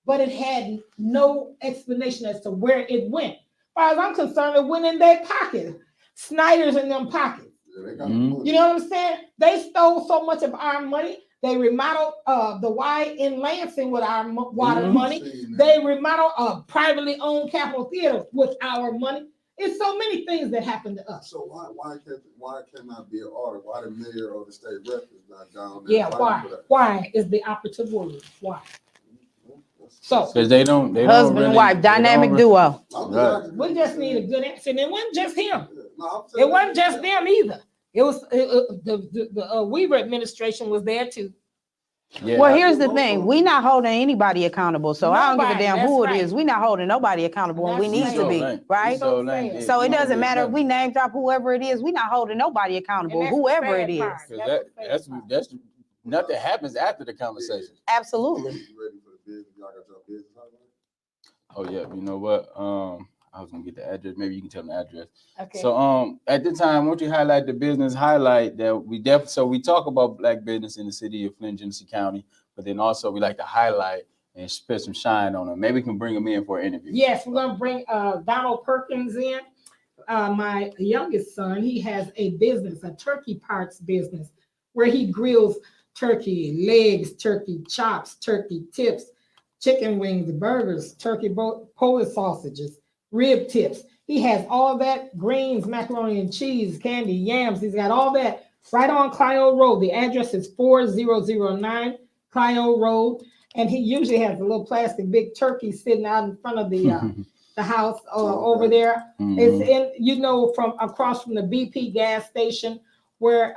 but it had no explanation as to where it went. As far as I'm concerned, it went in their pocket. Snyder's in them pockets. Yeah, they got the money. You know what I'm saying? They stole so much of our money. They remodeled the Y in Lansing with our water money. They remodeled a privately owned Capitol Theater with our money. It's so many things that happened to us. So why cannot be an audit? Why the mayor or the state rep is not down there? Yeah, why? Why is the operative word? Why? So because they don't Husband really, and wife, dynamic duo. Right. we just need a good answer. And it wasn't just him. No, It wasn't just them either. It was the Weaver administration was there too. Yeah. Well, here's the thing. We not holding anybody accountable. So I don't give a Nobody, damn that's who right. it is. We not holding nobody accountable when we That's need to be, right. right? So like, So it doesn't matter if we name drop whoever it is. We not holding nobody accountable, And that's the whoever sad it is. part. That's nothing happens after the conversation. Absolutely. You ready for the business? Y'all got your business highlight? Oh yeah, you know what? I was gonna get the address. Maybe you can tell them the address. Okay. So at the time, won't you highlight the business highlight that we definitely, so we talk about black business in the city of Flint, Genesee County, but then also we like to highlight and spit some shine on them. Maybe we can bring them in for an interview. Yes, we're gonna bring Donald Perkins in. My youngest son, he has a business, a turkey parts business, where he grills turkey legs, turkey chops, turkey tips, chicken wings, burgers, turkey Polish sausages, rib tips. He has all that, greens, macaroni and cheese, candy, yams. He's got all that right on Clio Road. The address is 4009 Clio Road. And he usually has a little plastic big turkey sitting out in front of the house over there. It's in, you know, from across from the BP gas station where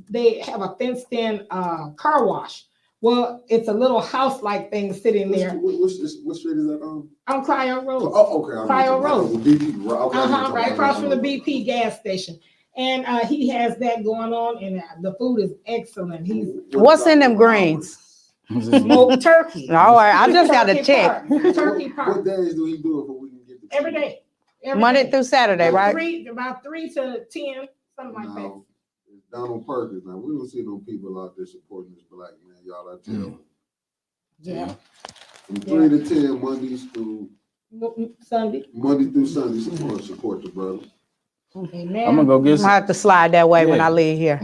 they have a fenced-in car wash. Well, it's a little house-like thing sitting there. What street is that on? On Clio Road. Oh, okay. Clio Road. The BP, okay, Right across from the BP gas station. And he has that going on, and the food is excellent. He's What's in them greens? smoked turkey. All right, I just got to Turkey check. part. Turkey part. What days do he do it for we can get the Every day. Every Monday day. through Saturday, right? About 3 to 10, something like that. Now, it's Donald Perkins. Now, we don't see no people out there supporting this black man. Y'all, I tell you. Yeah. From 3 to 10, Mondays through Sunday. Monday through Sunday, support the brother. Amen. I'm gonna go get I'm gonna have to slide that way when Yeah. I leave here.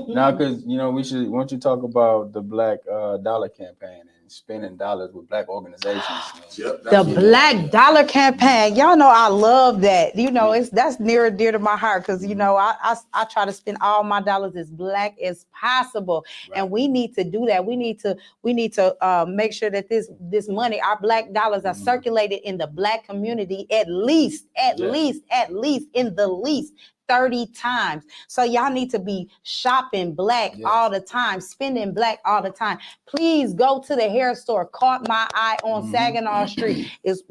now because you know we should. Why don't you talk about the Black Dollar campaign and spending dollars with black organizations? The Black Dollar campaign, y'all know I love that. You know, that's near and dear to my heart because you know I try to spend all my dollars as black as possible, and we need to do that. We need to make sure that this money, our black dollars, are circulated in the black community at least in the least 30 times. So y'all need to be shopping black all the time, spending black all the time. Please go to the hair store. Caught my eye on Saginaw Street. It's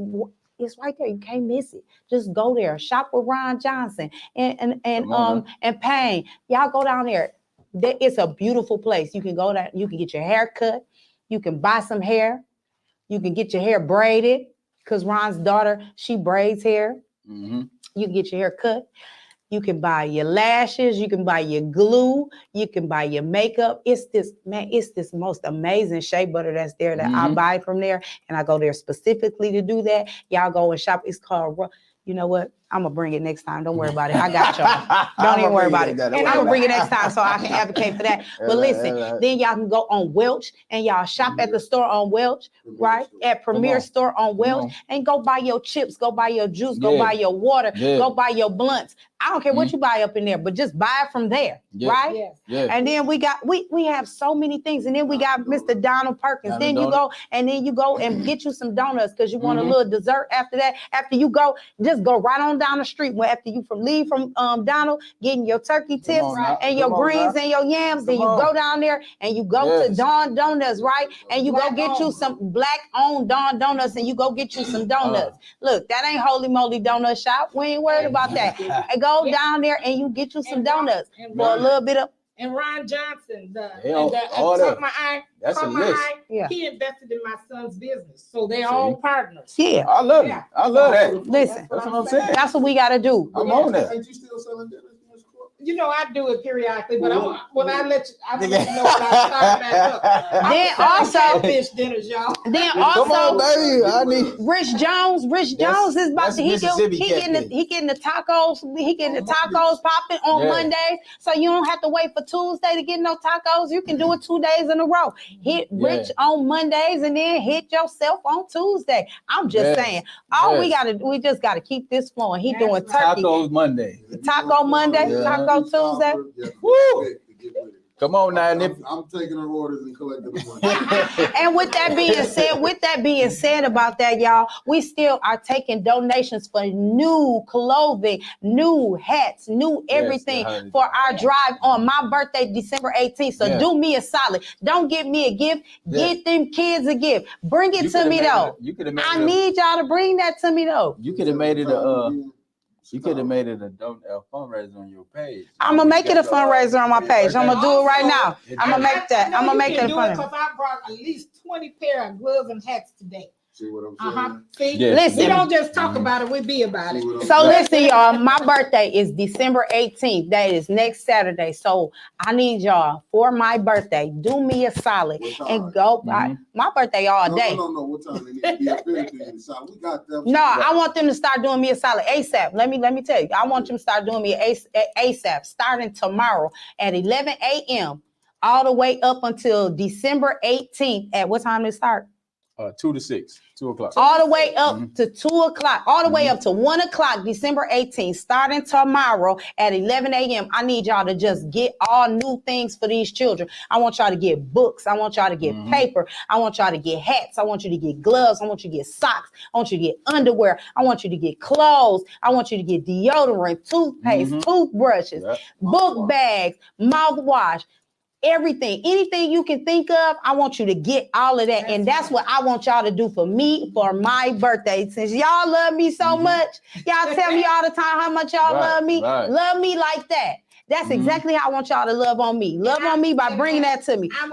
right there. You can't miss it. Just go there. Shop with Ron Johnson and Payne. Y'all go down there. It's a beautiful place. You can go down. You can get your hair cut. You can buy some hair. You can get your hair braided because Ron's daughter, she braids hair. You can get your hair cut. You can buy your lashes. You can buy your glue. You can buy your makeup. It's this most amazing shea butter that's there that I buy from there. And I go there specifically to do that. Y'all go and shop. It's called, you know what? I'm going to bring it next time. Don't worry about it. I got y'all. Don't even worry about it. And I'm going to bring it next time so I can advocate for that. But listen, then y'all can go on Welch and y'all shop at the store on Welch, right? At Premier Store on Welch and go buy your chips, go buy your juice, go buy your water, go buy your blunts. I don't care what you buy up in there, but just buy it from there, right? Yes. Yeah. And then we have so many things. And then we got Mr. Donald Perkins. Then you go and get you some donuts because you want a little dessert after that. After you go, just go right on down the street, where after you leave from Donald, getting your turkey tips on now. and your Come on greens now. and your yams, then you Come go on. down there and you go to Yes. Don Donuts, right? And you go Black get you owned. some black-owned Don Donuts, and you go get you some donuts. Look, that ain't Holy Moly Donut Shop. We ain't worried about that. And go down there and you get you some And donuts and for a little bit of. And Ron Johnson, They all caught that. my eye. That's caught a my list. eye. Yeah. He invested in my son's business, so they're See? all partners. Yeah, I love it. Yeah. I love that. listen, That's what I'm saying. that's what we got to do. I'm on that. Ain't you still selling dinners, Miss Court? You know, I do it periodically, but Well, when I let you, I'm gonna let you know when I start back up. Then I'm selling also- catfish dinners, y'all. Then Come on, also, baby. I need. Rich Jones is about That's to Mississippi he getting the tacos popping on Yeah. Mondays, so you don't have to wait for Tuesday to get no tacos. You can do it 2 days in a row. Hit Rich on Mondays and then hit yourself on Tuesday. I'm just Yes. saying, we just gotta keep this flowing. He That's doing right. turkey, Tacos Monday. Taco Monday, Yeah. Taco Tuesday. Woo! Come on now, Nip. I'm taking her orders and collecting the money. And with that being said about that, y'all, we still are taking donations for new clothing, new hats, new everything honey. for our drive on my birthday, December 18th. So Yeah. do me a solid. Don't give me a gift. Yeah. Get them kids a gift. Bring it to me though. You could have made I it. need y'all to bring that to me though. You could have made it a. You could have made it a fundraiser on your page. I'm gonna make it a fundraiser on my page. I'm gonna do it right now. I'm gonna make that. I'm gonna make it a Because fundraiser. I brought at least 20 pair of gloves and hats today. See what I'm saying? See, Yeah. Listen. we don't just talk about it; we be about it. See what I'm So saying? listen, y'all, my birthday is December 18th. That is next Saturday. So I need y'all for my birthday. Do me a solid What time? and go. My birthday all day. No. What time they need to be up in the side? We got them. No, I want them to start doing me a solid ASAP. Let me tell you. I want them to start doing me ASAP, starting tomorrow at 11 a.m. all the way up until December 18th. At what time it start? 2 to 6, 2 o'clock. All the way up to 2 o'clock, all the way up to 1 o'clock, December 18th, starting tomorrow at 11 a.m. I need y'all to just get all new things for these children. I want y'all to get books. I want y'all to get paper. I want y'all to get hats. I want you to get gloves. I want you to get socks. I want you to get underwear. I want you to get clothes. I want you to get deodorant, toothpaste, toothbrushes, book bags, mouthwash. Everything, anything you can think of, I want you to get all of that. And that's what I want y'all to do for me for my birthday. Since y'all love me so much, y'all tell me all the time how much y'all love me. Right. Love me like that. That's exactly how I want y'all to love on me. Love on me by bringing that to me. I'm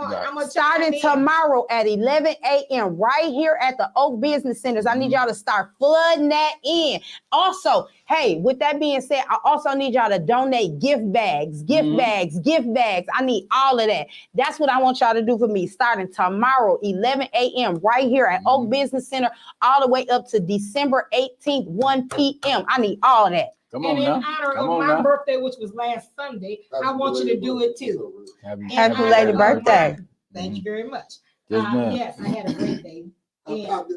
Starting tomorrow at 11 a.m. right here at the Oak Business Centers. I need y'all to start flooding that in. Also, hey, with that being said, I also need y'all to donate gift bags. I need all of that. That's what I want y'all to do for me. Starting tomorrow, 11 a.m. right here at Oak Business Center, all the way up to December 18th, 1 p.m. I need all of that. Come And on in now. honor Come of on my now. birthday, which was last Sunday, I want you to do it too. Happy Happy In belated honor of birthday. Thank you very much. Yes, ma'am. Yes, I had a great day. Happy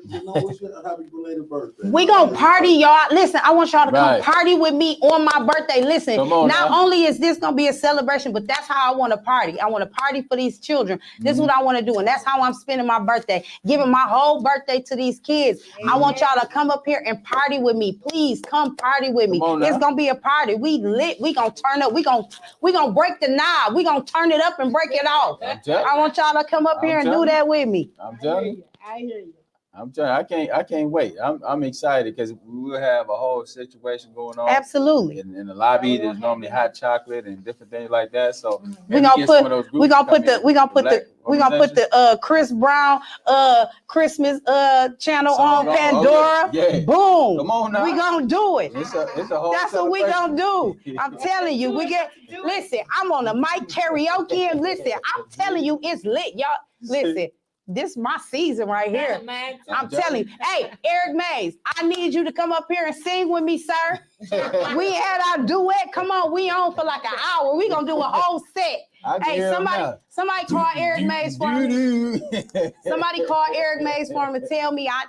belated birthday. We gonna party, y'all. Listen, I want y'all to come Right. party with me on my birthday. Listen, Come on not now. only is this gonna be a celebration, but that's how I want to party. I want to party for these children. This is what I want to do, and that's how I'm spending my birthday, giving my whole birthday to these kids. I want y'all to come up here and party with me. Please come party with me. Come on now. It's gonna be a party. We lit. We gonna turn up. We gonna break the knob. We gonna turn it up and break it off. I want y'all to come up here and do that with me. I'm telling you. I hear you. I'm telling you, I can't wait. I'm excited because we will have a whole situation going on. Absolutely. In the lobby, there's normally hot chocolate and different things like that. So We gonna put the Chris Brown Christmas channel on Pandora. Boom. Come on now. We gonna do it. It's a whole That's what we celebration. gonna do. I'm telling you, listen, I'm on the mic karaoke and listen, I'm telling you, it's lit. Y'all listen. This is my season right here. I'm telling you. Hey, Eric Mays, I need you to come up here and sing with me, sir. We had our duet. Come on, we on for like an hour. We gonna do a whole set. Hey, somebody call Eric Mays for me. Somebody call Eric Mays for him and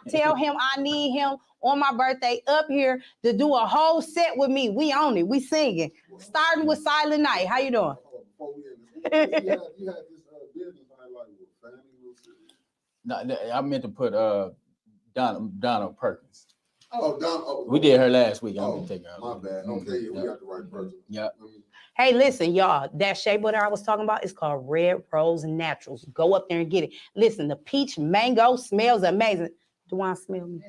tell him I need him on my birthday up here to do a whole set with me. We on it. We singing. Starting with Silent Night. How you doing? You had this business highlight with family. No, I meant to put Donald Perkins. Oh, Don. Oh, We did her last week. I'm Oh, gonna take her. my bad. Okay, yeah, we got the right person. Yeah. Hey, listen, y'all, that shea butter I was talking about is called Red Rose Naturals. Go up there and get it. Listen, the peach mango smells amazing. Do I smell me?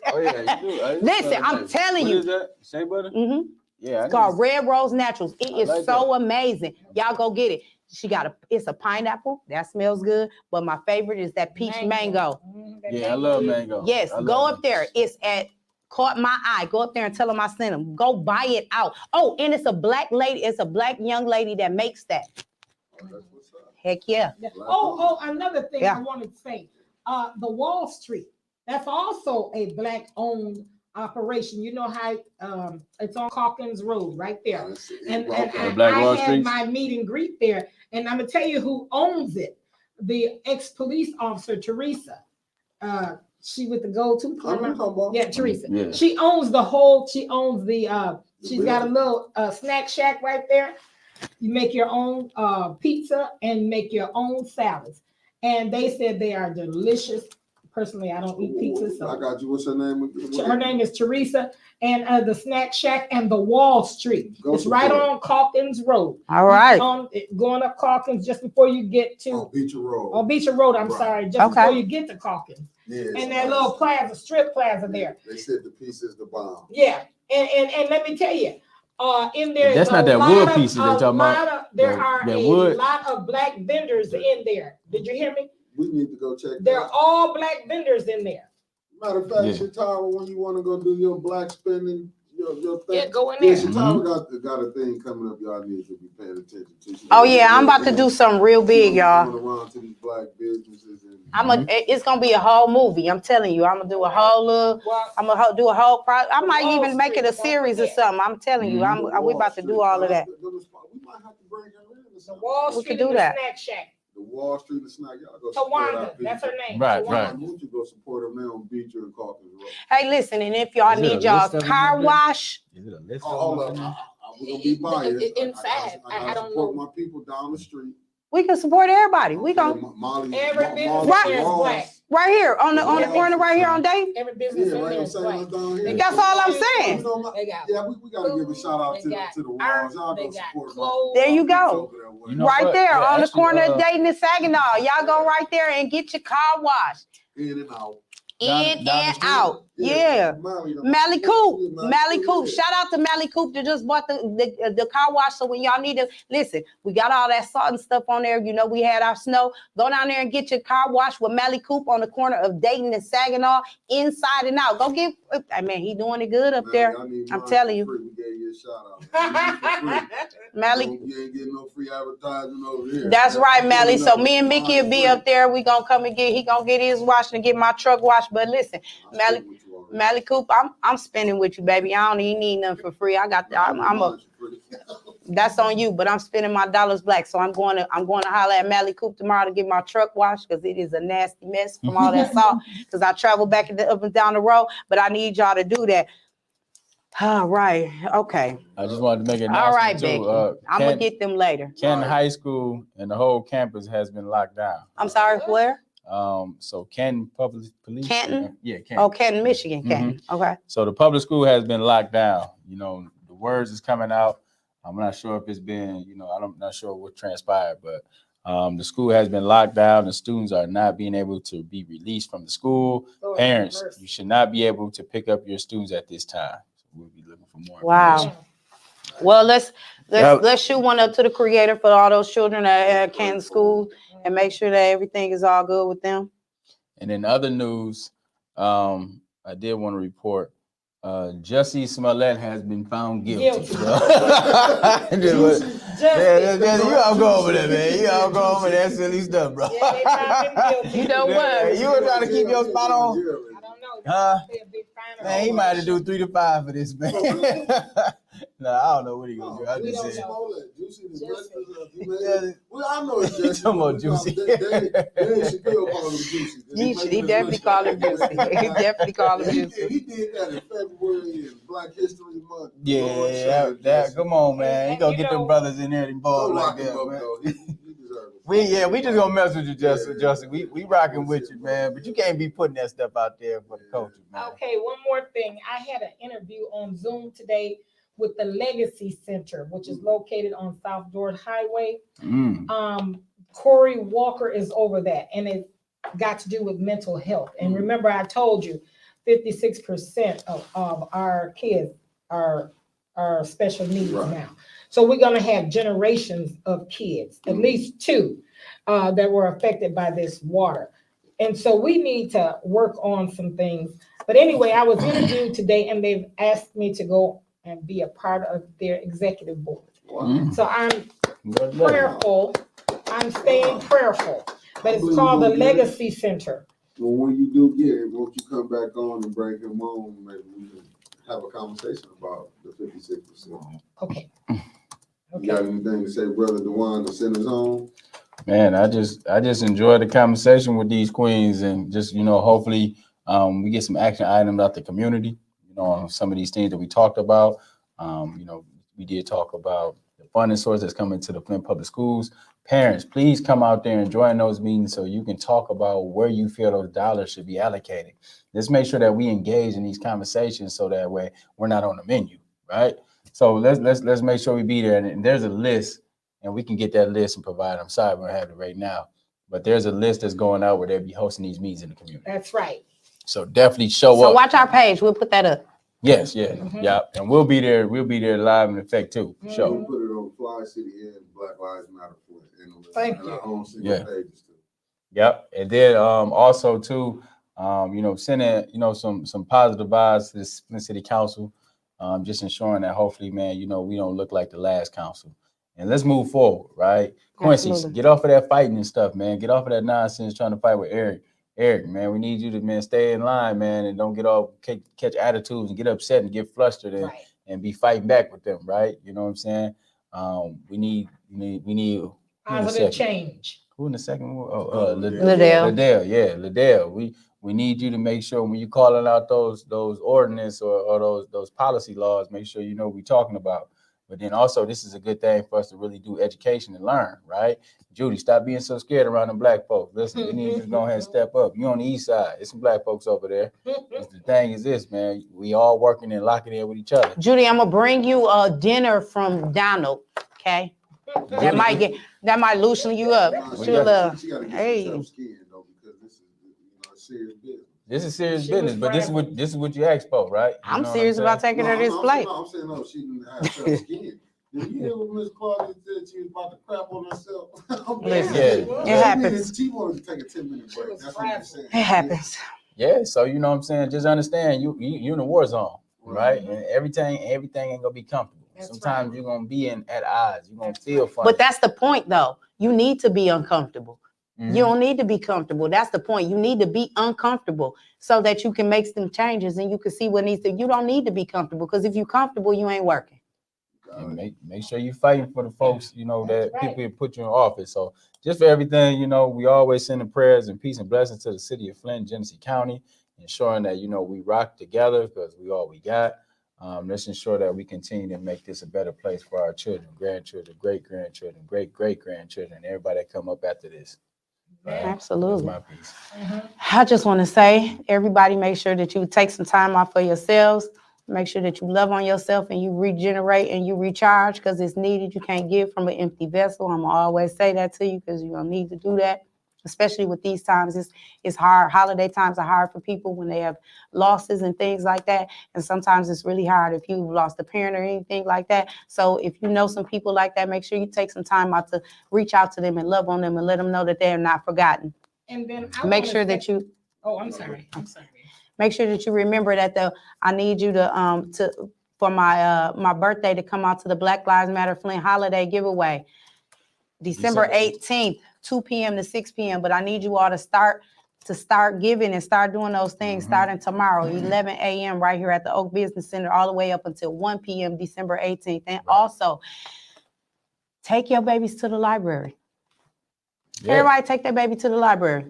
Oh yeah, you do. Listen, I'm telling you. What is that? Shea butter? Mm-hmm. Yeah. It's called Red Rose Naturals. It is like so amazing. Y'all go get it. It's a pineapple. That smells good. But my favorite is that peach mango. Yeah, I love mango. Yes, go up there. It's caught my eye. Go up there and tell them I sent them. Go buy it out. Oh, and it's a black lady. It's a black young lady that makes that. Heck yeah. Oh, another thing I wanted to say. The Wall Street. That's also a black-owned operation. You know how it's on Calkins Road right there. And I had my meet and greet there. And I'm going to tell you who owns it. The ex-police officer, Teresa. She with the gold tooth. Yeah, Teresa. Yeah. She owns the she's got a little snack shack right there. You make your own pizza and make your own salads. And they said they are delicious. Personally, I don't eat pizza. So I got you. What's her name? Her name is Teresa. And the snack shack and the Wall Street. It's right on Calkins Road. All right. Going up Calkins just before you get to Beecher Road. On Beecher Road, I'm sorry. Just before you get to Calkins. Yes, and that little strip plaza there. They said the piece is the bomb. Yeah. And let me tell you, in there, that's not that wood piece that they're talking about. There are a lot of black vendors in there. Did you hear me? We need to go check. They're all black vendors in there. Matter of fact, Shatara, when you want to go do your black spending, your thing. Yeah, go in there. Shatara got a thing coming up. Y'all need to be paying attention to. Oh yeah, I'm about to do something real big, y'all. Around to these black businesses and it's gonna be a whole movie. I'm telling you, I'm gonna do a whole do a whole project. I might even make it a series or something. I'm telling you, we about to do all of that. We might have to bring her in. The Wall Street do that. Snack Shack. The Wall Street and snack. Y'all go support our people. That's her name. Right. Why don't you go support them now on Beecher and Calkins Road? Hey, listen, and if y'all need y'all's car wash, is it a list? We're gonna be biased. In fact, I don't support know. my people down the street. we can support everybody. We gonna Every business there is black. right here on the corner right here on Dayton. Every business in there is black. That's all I'm saying. They got we gotta give a shout out to the walls. Y'all go support. There you go. You know right what? there Yeah, on the actually, corner of Dayton and Saginaw. Y'all go right there and get your car washed. In and out. In and out. Yeah. Mally Coop. Shout out to Mally Coop that just bought the car wash. So when y'all need to listen, we got all that salt and stuff on there. You know, we had our snow. Go down there and get your car washed with Mally Coop on the corner of Dayton and Saginaw, inside and out. Go get. I mean, he doing it good up there. I'm telling you. We gave you a shout out. Mally. You ain't getting no free advertising over here. That's right, Mally. So me and Mickey will be up there. We gonna come and he gonna get his washed and get my truck washed. But listen, Mally Coop, I'm spending with you, baby. I don't even need nothing for free. I got that's on you, but I'm spending my dollars black. So I'm going to holler at Mally Coop tomorrow to get my truck washed because it is a nasty mess from all that salt. Because I travel back up and down the road, but I need y'all to do that. All right. Okay. I just wanted to make it. All right, Becky. Too. I'm gonna get them later. Canton High School and the whole campus has been locked down. I'm sorry, where? So Canton Public Police. Canton? Yeah, Canton. Oh, Canton, Michigan. Canton. Okay. So the public school has been locked down. You know, the words is coming out. I'm not sure if it's been, I'm not sure what transpired, but the school has been locked down. The students are not being able to be released from the school. Parents, you should not be able to pick up your students at this time. So we'll be looking for more. Wow. Well, let's shoot one up to the creator for all those children at Canton School and make sure that everything is all good with them. And in other news, I did want to report Jussie Smollett has been found guilty. You all go over there, man. You all go over that silly stuff, bro. You know what? You were trying to keep your spot on. I don't know. Man, he might have to do 3 to 5 for this, man. No, I don't know what he gonna do. I just said. Well, I know it's Juicy. Talking about Juicy. He definitely called him Juicy. He definitely called him Juicy. He did that in February in Black History Month. Yeah, that come on, man. He gonna get them brothers in there involved like that, man. We just gonna mess with you, Justin. We rocking with you, man. But you can't be putting that stuff out there for the coaches, man. Okay, one more thing. I had an interview on Zoom today with the Legacy Center, which is located on South George Highway. Corey Walker is over that, and it got to do with mental health. And remember, I told you 56% of our kids are special needs now. So we're going to have generations of kids, at least two, that were affected by this water. And so we need to work on some things. But anyway, I was interviewed today, and they've asked me to go and be a part of their executive board. So I'm prayerful. I'm staying prayerful. But it's called the Legacy Center. Well, when you do get it, won't you come back on and bring him on? Maybe we can have a conversation about the 56%. Okay. You got anything to say, Brother Dewan, to send us home? Man, I just enjoy the conversation with these queens, and just, hopefully we get some action items out the community, on some of these things that we talked about. We did talk about the funding source that's coming to the Flint Public Schools. Parents, please come out there and join those meetings so you can talk about where you feel those dollars should be allocated. Let's make sure that we engage in these conversations so that way we're not on the menu, right? So let's make sure we be there. And there's a list, and we can get that list and provide. I'm sorry we don't have it right now, but there's a list that's going out where they'll be hosting these meetings in the community. That's right. So definitely show up. So watch our page. We'll put that up. Yes, yeah, and we'll be there. We'll be there live in effect too. Sure. We'll put it on Fli-City and Black Lives Matter Flint. Thank and you. our own single pages too. Yep, and then also too, sending some positive vibes to this Flint City Council, just ensuring that hopefully, man, we don't look like the last council, and let's move forward, right? Quincy, Absolutely. get off of that fighting and stuff, man. Get off of that nonsense trying to fight with Eric. Eric, man, we need you to, man, stay in line, man, and don't get off, catch attitudes and get upset and get flustered and be fighting back with them, right? You know what I'm saying? We need Positive change. Who in the second one? Oh, Liddell. Yeah, Liddell. We need you to make sure when you're calling out those ordinance or those policy laws, make sure you know what we're talking about. But then also, this is a good thing for us to really do education and learn, right? Judy, stop being so scared around the black folks. Listen, we need you to go ahead and step up. You on the east side. There's some black folks over there. The thing is this, man. We all working and locking in with each other. Judy, I'm gonna bring you a dinner from Donald, okay? That might loosen you up. She gotta get herself skinned though, because this is serious business. This is serious business, but this is what you asked for, right? I'm serious about taking her this plate. I'm saying no, she didn't have herself skinned. Did you hear what Miss Claudia said? She was about to crap on herself. Listen, it happens. She wanted to take a 10-minute break. That's what I'm saying. It happens. Yeah, so you know what I'm saying? Just understand you in a war zone, right? And everything ain't gonna be comfortable. Sometimes you're gonna be at odds. You're gonna feel funny. But that's the point, though. You need to be uncomfortable. You don't need to be comfortable. That's the point. You need to be uncomfortable so that you can make some changes and you can see what needs to. You don't need to be comfortable, because if you're comfortable, you ain't working. And make sure you're fighting for the folks, that people put you in office. So just for everything, we always send the prayers and peace and blessings to the city of Flint, Genesee County, ensuring that, we rock together because we all we got. Let's ensure that we continue to make this a better place for our children, grandchildren, great-grandchildren, great-great-grandchildren, and everybody that come up after this. Right? Absolutely. That's my piece. I just want to say, everybody, make sure that you take some time off for yourselves. Make sure that you love on yourself and you regenerate and you recharge, because it's needed. You can't give from an empty vessel. I'm going to always say that to you, because you're going to need to do that, especially with these times. It's hard. Holiday times are hard for people when they have losses and things like that. And sometimes it's really hard if you've lost a parent or anything like that. So if you know some people like that, make sure you take some time out to reach out to them and love on them and let them know that they're not forgotten. And then make sure that you. Oh, I'm sorry. Make sure that you remember that I need you to for my birthday to come out to the Black Lives Matter Flint holiday giveaway, December 18th, 2 p.m. to 6 p.m. But I need you all to start giving and start doing those things starting tomorrow, 11 a.m. right here at the Oak Business Center, all the way up until 1 p.m. December 18th. And also take your babies to the library. Yeah. Everybody take their baby to the library.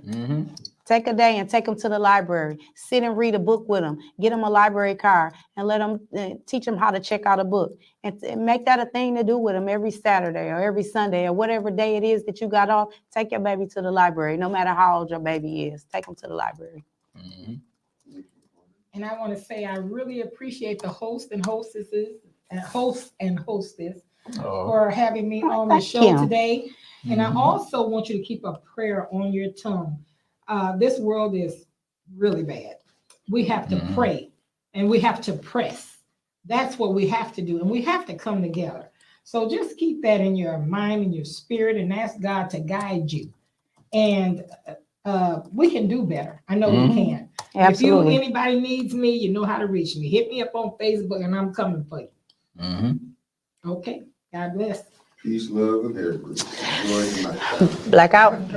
Take a day and take them to the library. Sit and read a book with them. Get them a library card and let them teach them how to check out a book. And make that a thing to do with them every Saturday or every Sunday or whatever day it is that you got off. Take your baby to the library, no matter how old your baby is. Take them to the library. Mm-hmm. And I want to say I really appreciate the hosts and hostesses and hosts and hostess for having me on the show today. And I also want you to keep a prayer on your tongue. This world is really bad. We have to pray and we have to press. That's what we have to do. And we have to come together. So just keep that in your mind and your spirit and ask God to guide you. And we can do better. I know we can. Absolutely. If anybody needs me, you know how to reach me. Hit me up on Facebook and I'm coming for you. Okay. God bless. Peace, love, and hair grease. Enjoy your night. Blackout.